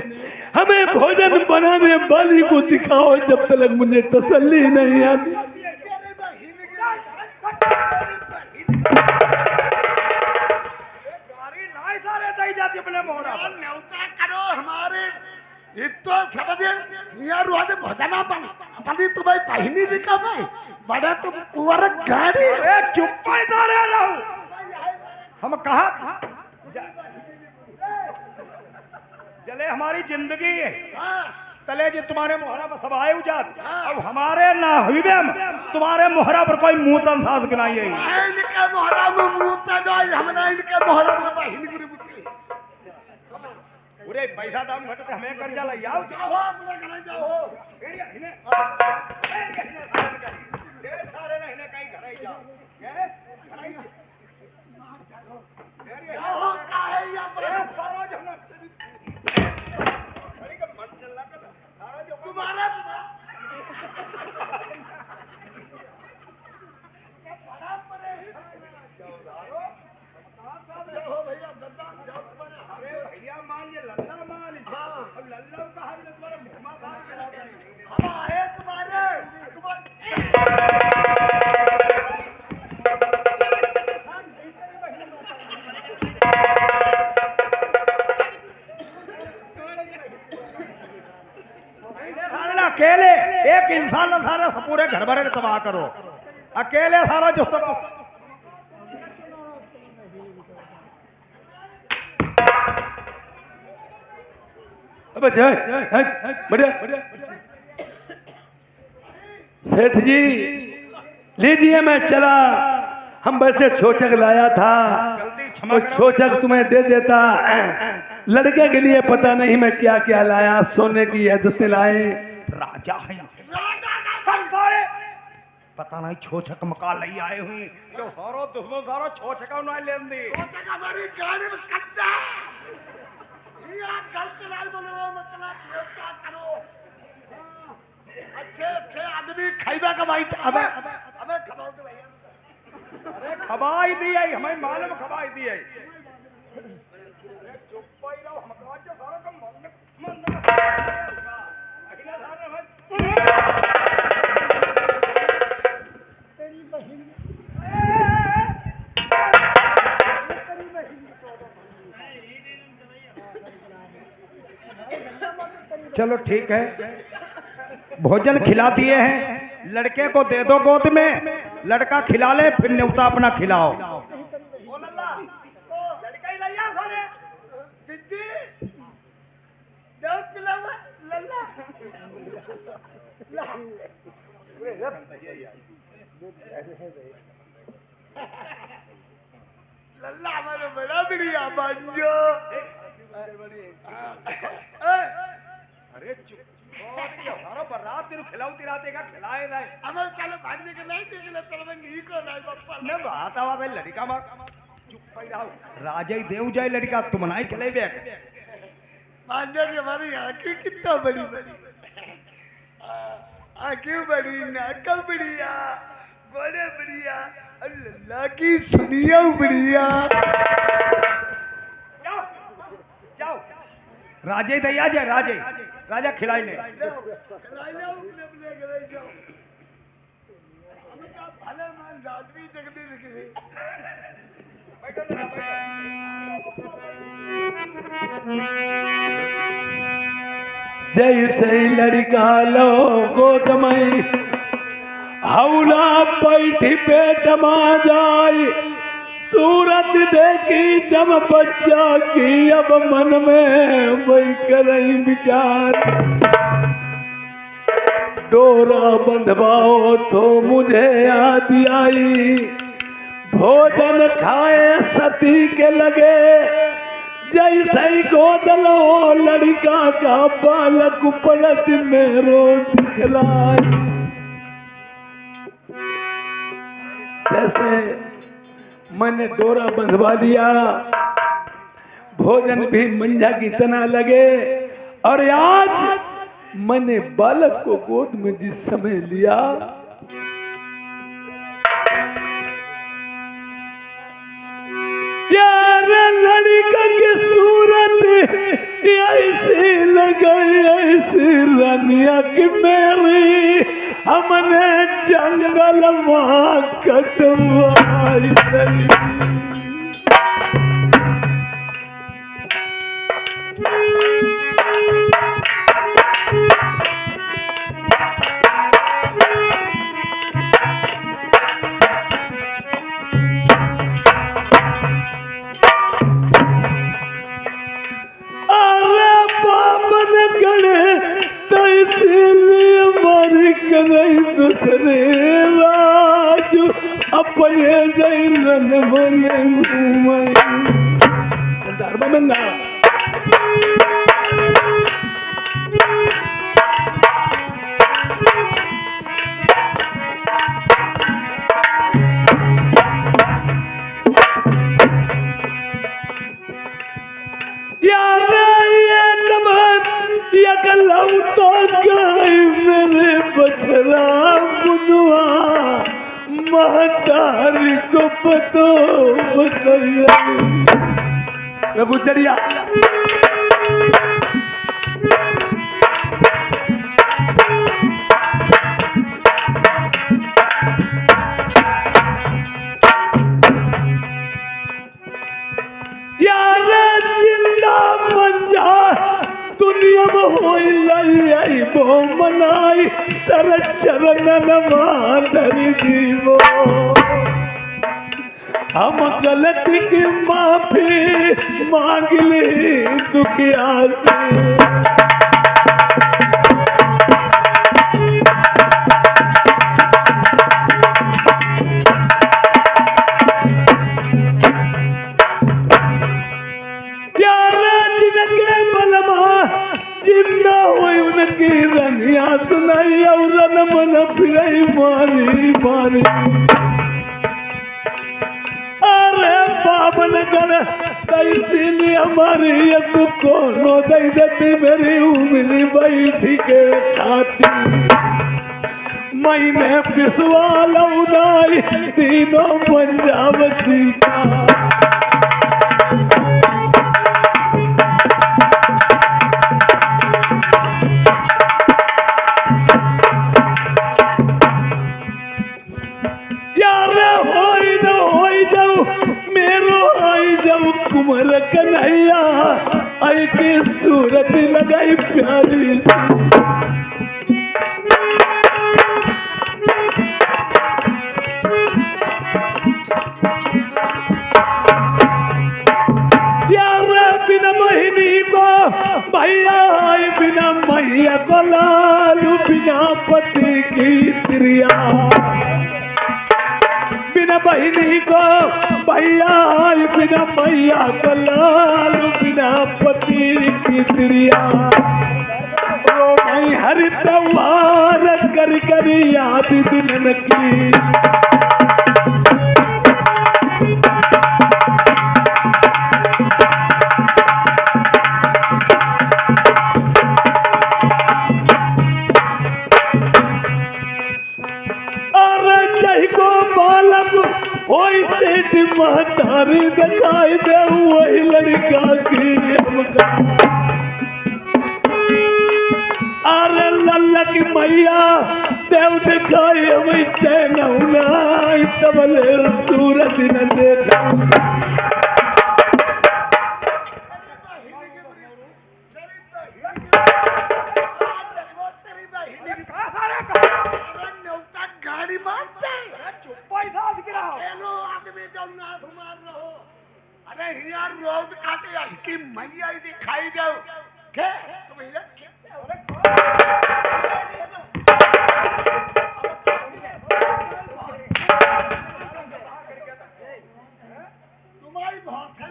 हमें भोजन बनाने वाली को दिखाओ जब तक मुझे तसल्ली नहीं आती। जाती अपने मोहरा न्योता करो हमारे तो समझ यार रोज भोजना बना अपनी तुम्हारी बहनी दिखा भाई बड़ा तुम कुंवर गाड़ी। अरे चुप रहो हम कहा जले हमारी जिंदगी है तले जी तुम्हारे मोहरा पर सब आए जात अब हमारे ना हुई तुम्हारे मोहरा पर कोई मुंह तंसाज गिनाई है। इनके मोहरा में मुंह जो हमने इनके मोहरा में बहनी गुरु पूरे पैसा दाम घटते हमें कर्जा लाई आओ जाओ अपने घर जाओ सारे ना इन्हें कहीं घर ही जाओ जाओ काहे या सारा जो तुम्हारा भैया मान ये लल्ला मान अब लल्ला का हाथ में तुम्हारा मुहम्मा था हम आए तुम्हारे अकेले एक इंसान ना सारा पूरे घर भरे तबाह करो अकेले सारा जो तबाह। बढ़िया सेठ जी लीजिए मैं चला। हम वैसे छोचक लाया था और छोचक तुम्हें दे देता। लड़के के लिए पता नहीं मैं क्या क्या लाया, सोने की हैदतें लाए। राजा है पता नहीं छोचक मका लई आए हुई जो सारो दुश्मन सारो छोचका ना लेन दी हमारी गाड़ी में कट्टा या गलत लाल बोलो मतलब न्योता करो। अच्छे अच्छे आदमी खाइबा का भाई अबे खबाओ तो भैया अरे खबाई दी है हमें मालूम खबाई दी है। चुप ही रहो हम कहा जो सारा कम मन अगला सारा भाई तेरी बहन चलो ठीक है भोजन खिला दिए हैं लड़के को दे दो गोद में लड़का खिला ले फिर न्योता अपना खिलाओ। लल्ला मैंने बड़ा बढ़िया बंजो अरे चुप हमारा बरात तेरे खिलाऊती राते का खिलाए नहीं हमें चलो भांजे के नहीं देख ले चलो मैं नहीं को नहीं पप्पा ने बात आवाज है लड़का मार चुप पई रहो राजा ही देव जाए लड़का तुम नहीं खिलाई बैग भांजे की हमारी आंखें कितना बड़ी बड़ी आंखें बड़ी नाक बढ़िया गोले बढ़िया और लल्ला की सुनिया बढ़िया जाओ जाओ राजे दैया जाए राजे राजा खिलाई ले भले मान आदमी जगदी दिख रही जैसे लड़का लो गोदमई हौला बैठी पेट मा जाए सूरत देखी जब बच्चा की अब मन में वही करई विचार डोरा बंधवाओ तो मुझे याद आई भोजन खाए सती के लगे जैसे ही गोदलो लड़का का बालक पलट मेरो दिखलाई जैसे मैंने डोरा बंधवा दिया भोजन भी मंझा की तना लगे और आज मैंने बालक को गोद में जिस समय लिया यार लड़का की सूरत ऐसी लगाई ऐसी रनिया की मेरी हमने जंगल वहाँ कटवाई दूसरे राज अपने जैन बने धर्म मंगा तो गाय मेरे बछड़ा बुनुआ महतारी को पतो बताइए प्रभु चढ़िया यार जिंदा मंजा दुनिया में होई लाई बो मनाई सर चरण माधरी जीवो हम गलती की माफी मांग ली दुखिया से जिंदा हुई उनकी रनिया सुनाई और रन मन फिरई मारी मारी अरे बाबन गण इसीलिए हमारी एक कोनो दई देती मेरी उम्र बैठी के खाती मैंने पिसवाल उदाई तीनों पंजाबती का कुमर कन्हैया आई की सूरत लगाई प्यारी यार बिना महीनी को भैया आई बिना मैया को लालू बिना पति की त्रिया बिना बहिनी को भैया बिना मैया को लालू बिना पति की त्रिया रो मई हर त्योहार कर कर याद दिनन की महतारी दिखाई दे वही लड़का की हमका अरे लल्ला की मैया देव दिखाई हमें चैन तबले सूरज न देखा गाड़ी मारते आदमी जब ना घुमार रहो अरे यार रोड काटे की मैया दिखाई दे के भैया तुम्हारी बहुत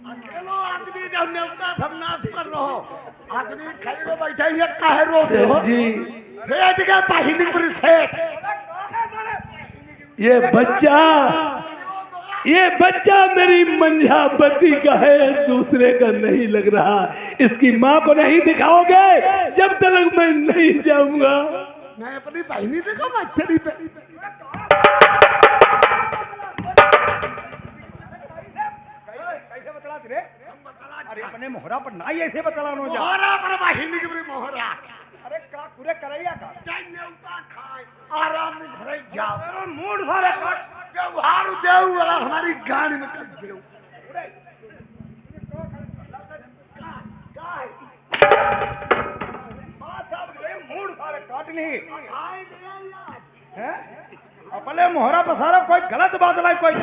अकेलो आदमी जब न्योता सब नाश कर रहो आदमी खड़ी में बैठे ये काहे रोते हो सेठ का पहिली पूरी सेठ ये बच्चा मेरी मंझापति का है दूसरे का नहीं लग रहा इसकी माँ को नहीं दिखाओगे जब तक मैं नहीं जाऊंगा मैं अपनी बहनी देखो मैं तेरी अरे अपने मोहरा पर ना ऐसे बतलानो जा मोहरा पर बहनी की पूरी मोहरा अरे का पूरे करैया का चाय न्योता खाए आराम में घरे जाओ मूड सारे व्यवहार देव वाला हमारी गाड़ी में कर देव मूड सारे काटनी है अपने मोहरा पर सारा कोई गलत बात नहीं कोई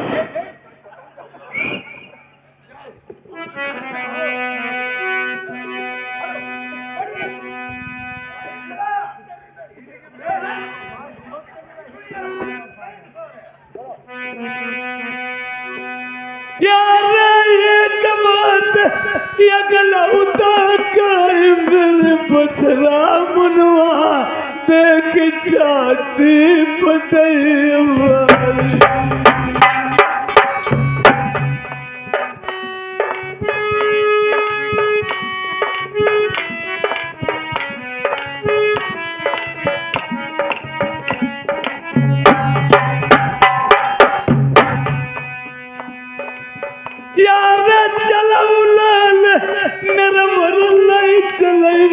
बछरा मुनवा देख छाती पटैया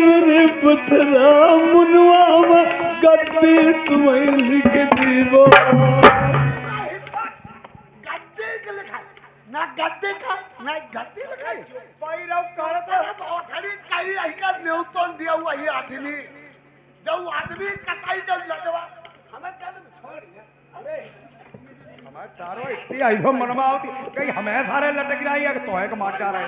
मेरे बछरा मुनवा गद्दी तुम्हें लिख दीवो गद्दी के लिखा ना गद्दी का ना गद्दी लिखा पैरव करता है बहुत खड़ी कई ऐसा न्यूटन दिया हुआ ये आदमी जब आदमी कटाई जब लगवा हमें क्या छोड़ अरे हमारे चारों इतनी आइधो मनवा होती कहीं हमें सारे लटक रही है तो है कि मार जा रहे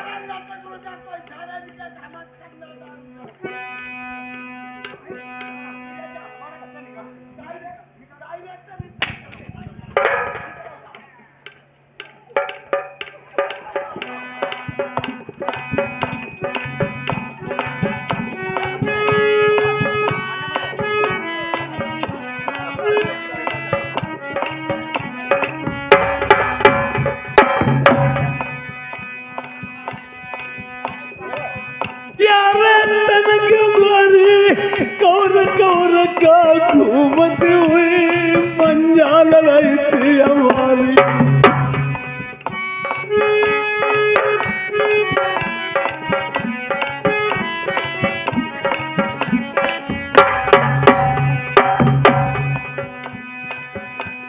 का घूमती हुई मंजाल रही थी हमारी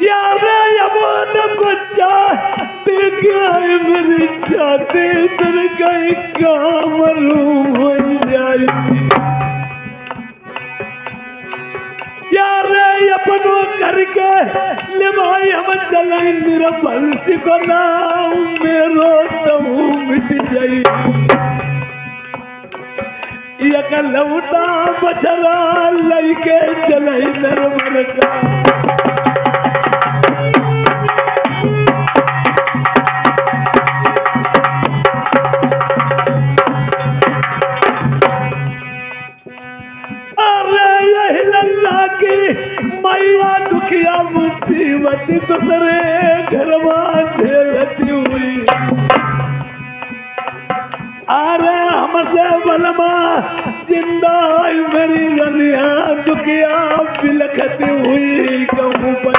यार यमोद बच्चा देख आए मेरी छाती तर गई काम रूम बन जाएगी अपनों करके लिमाई हम चलाई मेरा बंसी को नाम मेरो तो मिट जाई यकलौता बछरा लइके चलई नरवर का। अरे यही लल्ला की मैया दुखिया मुसीबत दूसरे घरवा झेलती हुई। अरे हमसे बलमा जिंदा आई मेरी रनिया दुखिया बिलखती हुई कहूँ पर।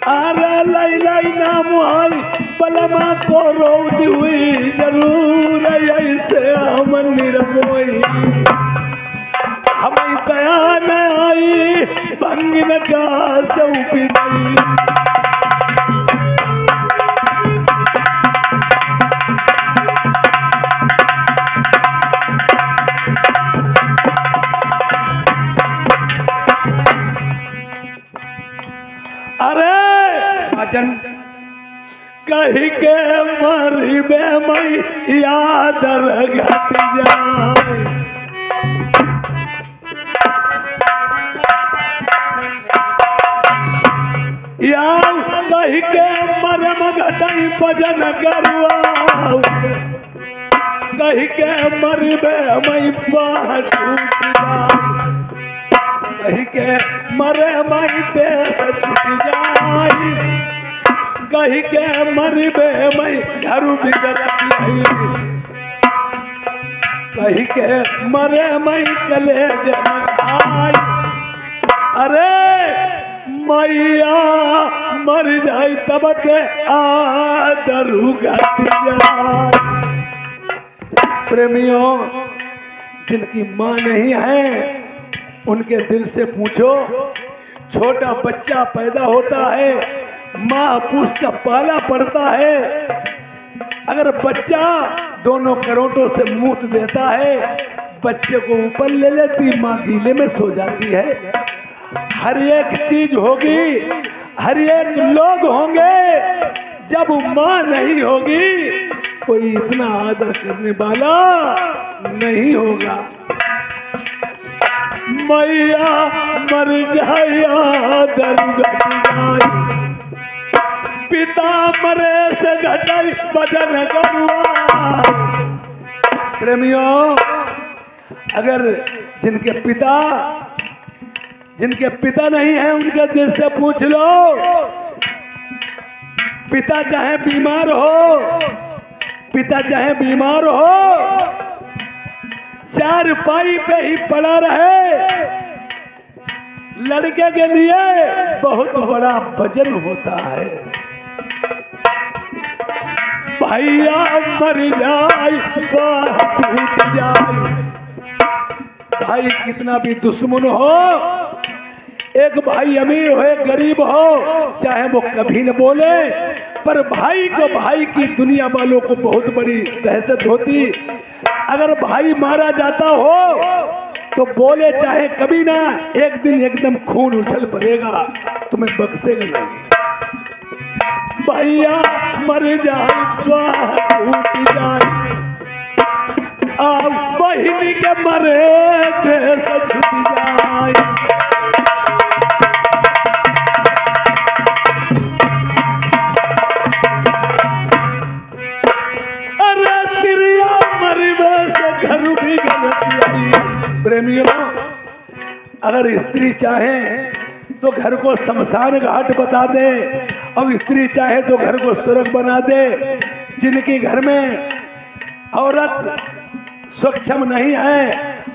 अरे लाई लाई नाम आई बलमा को रोती हुई जरूर ऐसे हम निरमोई। हमें दया न आई भंगिन का सौंपी गई। अरे राजन कही के मरी बे मई याद घट जाए। यार कही के मरम घटाई भजन करुआ। कही के मरी बे मई बात कही के मरे मई देश छूट जाई। कही के मरी बे मई घर बिगड़ती। कही के मरे मई कले आई। अरे मैया मर जाई तब ते आदरू घट जाए। प्रेमियों जिनकी माँ नहीं है उनके दिल से पूछो। छोटा बच्चा पैदा होता है, माँ उसका पाला पड़ता है। अगर बच्चा दोनों करोटों से मूत देता है, बच्चे को ऊपर ले लेती, माँ गीले में सो जाती है। हर एक चीज होगी, हर एक लोग होंगे, जब माँ नहीं होगी कोई इतना आदर करने वाला नहीं होगा। मैया मर जाए आदर घट जाए। पिता मरे से घटाई भजन करुआ। प्रेमियों अगर जिनके पिता नहीं है उनके दिल से पूछ लो। पिता चाहे बीमार हो, चार पाई पे ही पड़ा रहे, लड़के के लिए बहुत बड़ा भजन होता है। भैया मर जाए बात टूट जाए। भाई कितना भी दुश्मन हो, एक भाई अमीर हो एक गरीब हो, चाहे वो कभी न बोले, पर भाई को भाई की दुनिया वालों को बहुत बड़ी दहशत होती। अगर भाई मारा जाता हो तो बोले चाहे कभी ना, एक दिन एकदम खून उछल पड़ेगा, तुम्हें बख्शेगा नहीं। भैया मर जाए टूट जाए, बहिनी के मरे देश छूट जाए। अरे तिरिया मरबे से घर भी गलती। प्रेमियों अगर स्त्री चाहे तो घर को शमशान घाट बता दे, और स्त्री चाहे तो घर को स्वर्ग बना दे। जिनके घर में औरत सक्षम नहीं है,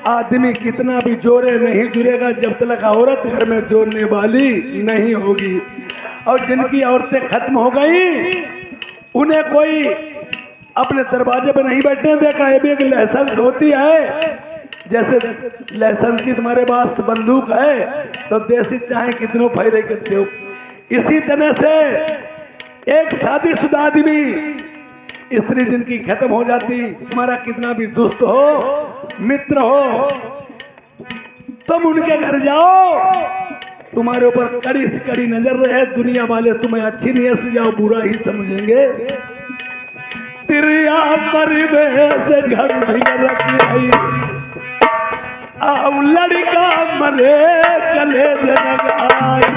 आदमी कितना भी जोरे नहीं जुड़ेगा जब तक औरत घर में जोड़ने वाली नहीं होगी। और जिनकी औरतें खत्म हो गई उन्हें कोई अपने दरवाजे पे नहीं बैठने देगा। ये भी एक लाइसेंस होती है, जैसे लाइसेंसी तुम्हारे पास बंदूक है तो देसी चाहे कितनों फायदे करते हो। इसी तरह से एक शादीशुदा आदमी स्त्री जिनकी खत्म हो जाती, तुम्हारा कितना भी दोस्त हो मित्र हो, तुम उनके घर जाओ, तुम्हारे ऊपर कड़ी से कड़ी नजर रहे, दुनिया वाले तुम्हें अच्छी नीयत से जाओ बुरा ही समझेंगे। तिरिया मरबे से घर भी रखी औ लड़का मरे गले लगाई।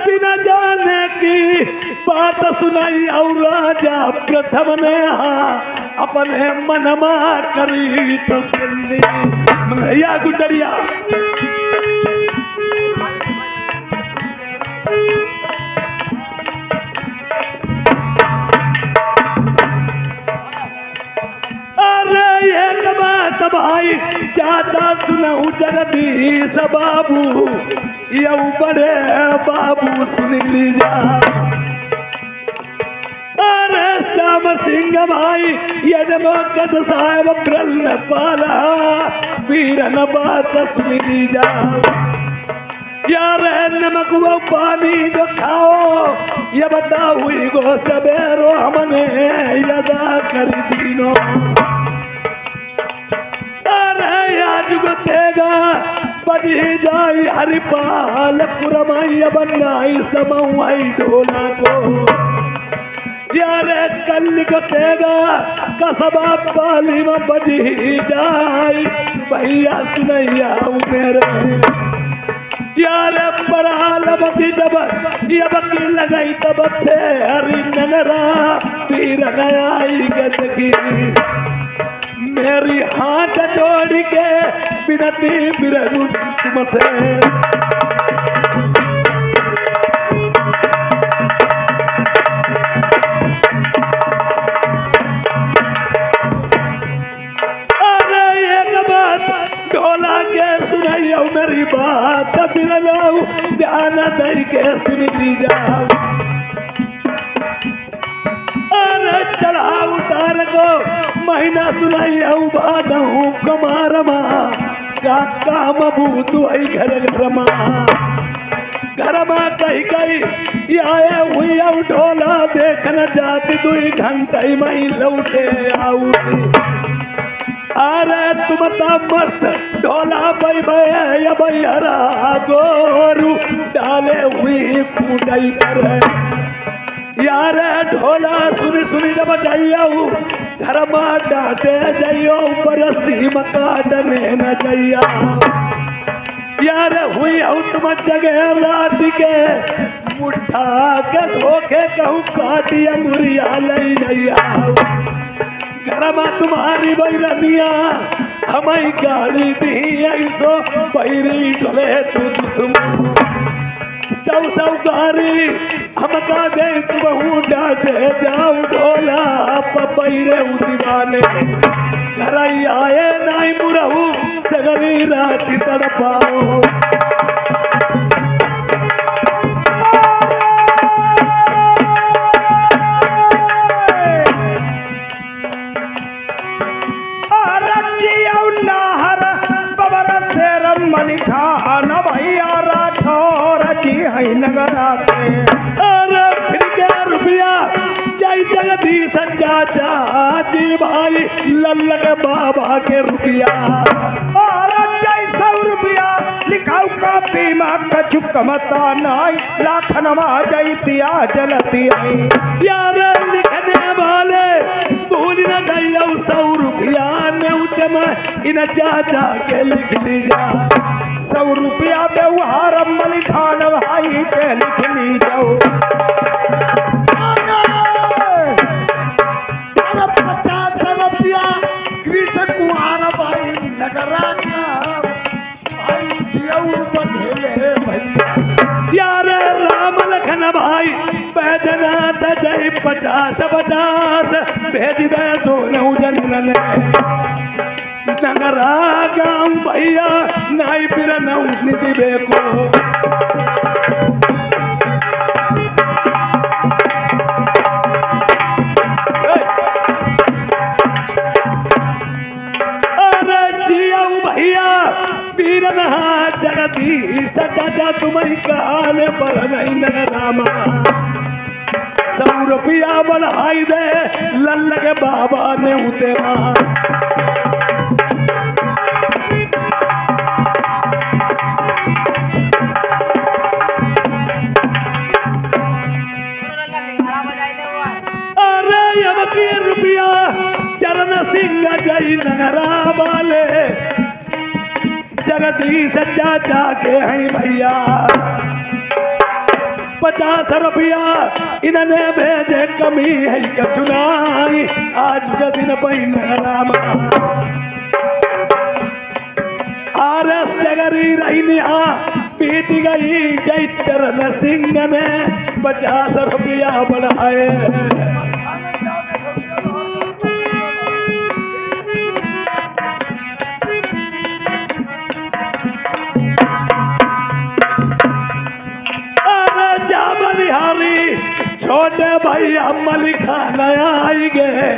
बिना जाने की बात सुनाई और राजा प्रथम ने अपने मनमा करी तसल्ली। भैया गुडरिया अरे एक बात भाई चाचा सुनऊ जगदीश बाबू यऊ बड़े बाबू सुन लीजा। अरे श्याम सिंह भाई ये नमकद साहेब ब्रल पाला वीरन बात सुन लीजा। यार नमक वो पानी जो खाओ ये बता हुई गो सबेरो हमने यदा कर दीनो। जुगतेगा बजी जाई हरिपाल पुरमाई बनाई समाई ढोला को। यारे कल गतेगा कसबा पाली में बजी जाई भैया सुनैया मेरे। यारे पराल बती जब ये बकी लगाई तब हरी नगरा पीर गयाई गदगी। मेरी हाथ जोड़ के बिनती बिरहू तुमसे। अरे एक बात ढोला के सुनाइयो मेरी बात बिरलाऊ ध्यान दे के सुन लीजा। अरे चढ़ा उतार को महीना सुनाई बादहूँ कमारमा काका मबू तू आई घरमा कही कही आए हुई अब ढोला देखना जाती 2 घंटे मई लौटे आऊ। अरे तुम ता मस्त ढोला भैया भैया गोरू डाले हुई कूटाई पर। यार ढोला सुनी सुनी जब जाइयो धर्मा डांटे जाइयो बरसी मकाडने न जाइया। यार हुई तुम जगह रात के मुठा के धोखे कहूँ काटी अंगुरिया लई जाइया। घरमा तुम्हारी बैरनिया हमारी गाड़ी दी ऐसो पैरी ढोले तू दुश्मन। सब गारी हमका दे तुम डांटे जाऊ ढोला पैरे दीवाने। घर आए नाई मुरहू सगरी रात तड़पाओ। अरे फिर क्या रुपया जय जगदीश चाचा जी भाई लल्ला के बाबा के रुपया। और 100 रुपया लिखाऊ कॉपी में कछुक मता नाई लाखनमा जैतिया जलती आई। यार लिखने वाले भूल न गई 100 रुपया ने उतम इन चाचा के लिख लीजा। 100 रुपया व्यवहार मलिखान भाई के लिख ली जाओ। 50 रुपया कृष्ण कुमार भाई नगरा का भाई जियऊ बधेले भैया। यार राम लखन भाई बैजनाथ जय 50 भेज दे दोनों जनन नगरा गाँव भैया नाई फिर निधि बेको। अरे जिया भैया पीर नहा जगदीश चाचा तुम्हारी काल पर नहीं नगरामा। 100 रुपया बढ़ाई दे लल्ला के बाबा ने उते मां। चरण सिंह जय नगरा वाले जगदीश चाचा के हैं भैया 50 रुपया इन्होंने भेजे कमी है कचुनाई आज का दिन पैन रामा आरस जगरी रही बीत गई जय चरण सिंह ने 50 रुपया बढ़ाए छोटे भैया मलिका नया आई गए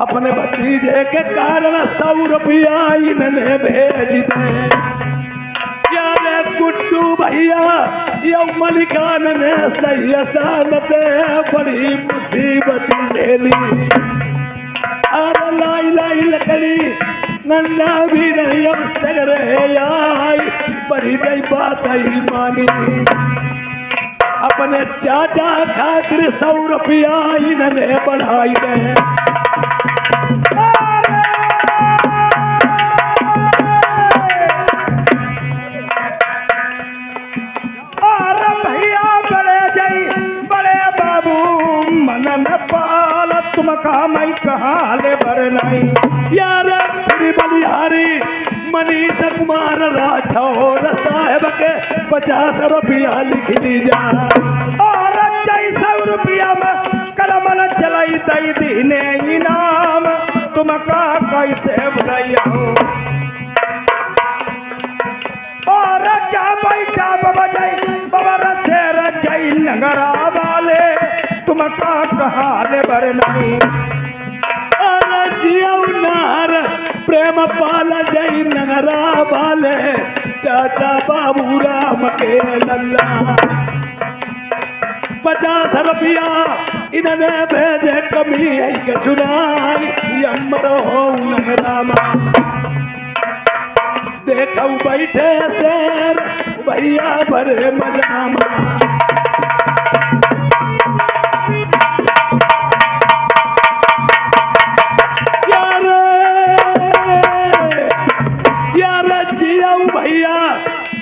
अपने भतीजे के कारण 100 रुपया इन्हें भेज दे यारे गुड्डू भैया ये मलिकान ने सही असानत बड़ी मुसीबत ले ली अरे लाई लाई लकड़ी नन्ना भी नहीं अब सगरे आई बड़ी गई बात आई मानी अपने चाचा खातिर 100 रुपया इन्हें बढ़ाई दे भैया बड़े जई बड़े बाबू मन में पाल तुम कामई कहाँ ले भरनाई यार फिर बलिहारी मनीष कुमार राठौर साहब के 50 रुपया लिख लीजा और 100 रुपया में कलम न चलाई दई दीने इनाम तुम का कैसे बुलाइया और क्या बैठा बाबा जई बाबा रसेर जई नगरा वाले तुम का कहा ले बरनाई जियौनार प्रेम पाल जय नगरा वाले चाचा बाबू राम के लल्ला 50 रुपया इन्हें भेजे कमी है के चुनाई अमर हो नगरामा देखो बैठे शेर भैया बड़े मजामा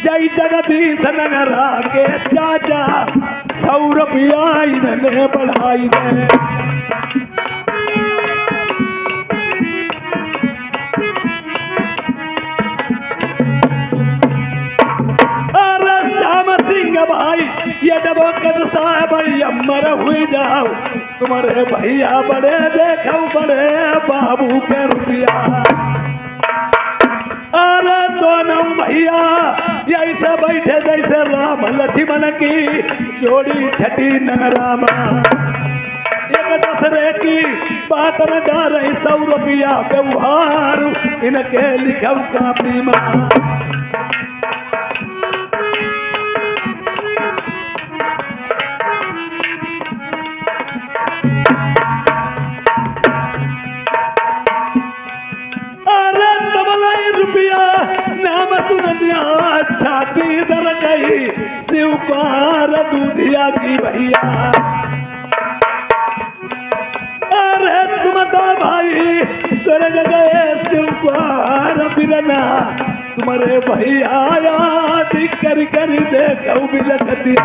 जय जगदीश नगरा के चाचा 100 रुपया इन्हें बढ़ाई दे अरे श्याम सिंह भाई ये डबोकत साहब अमर हुई जाओ तुम्हारे भैया बड़े देखो बड़े बाबू के रुपया अरे दोनों भैया ऐसे बैठे जैसे राम लक्ष्मण की जोड़ी छठी नगरामा एक दूसरे की बात न डाल 100 रुपया व्यवहार इनके लिखव कापी माँ नाम सुनिया छाती दर गई शिवकार दूधिया की भैया अरे तुम तो भाई स्वर्ग गए शिवकार बिरना तुम्हारे भैया याद कर कर देखो बिलखती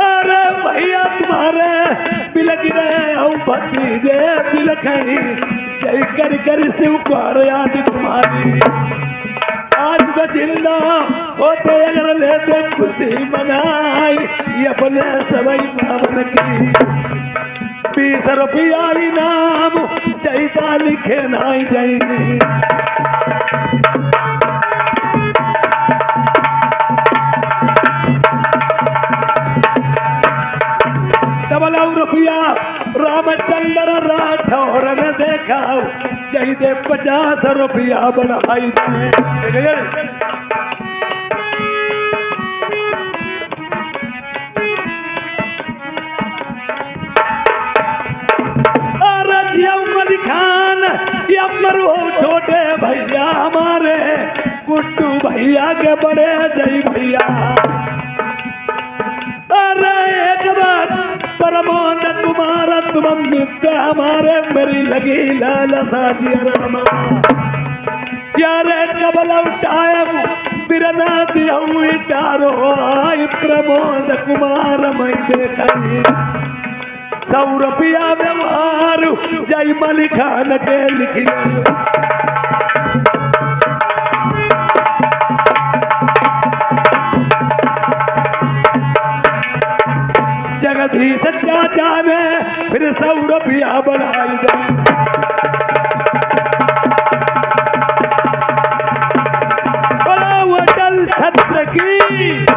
अरे भैया तुम्हारे बिलख रहे भतीजे बिलखई जय कर कर शिवकार याद तुम्हारी आज का जिंदा होते अगर लेते खुशी मनाई ये अपने सवई मामन की 20 रुपया इनाम जयता लिखे नाई जाएंगे रुपया रामचंद्र राठौर ने देखा जही दे 50 रुपया बढ़ाई दे अली खान अमर हो छोटे भैया हमारे गुड्डू भैया के बड़े जय भैया अरे एक बार पर प्रमोद कुमार तुम नित्य हमारे मेरी लगी लालसा जियरमा यारे कबल उठाए बिरना दियऊ डारो आई प्रमोद कुमार मैं देखी सौरभिया व्यवहार जय मलिखान के लिखिए जगदीश चाचा ने फिर सौरभिया बढ़ाई दे अटल छत्र की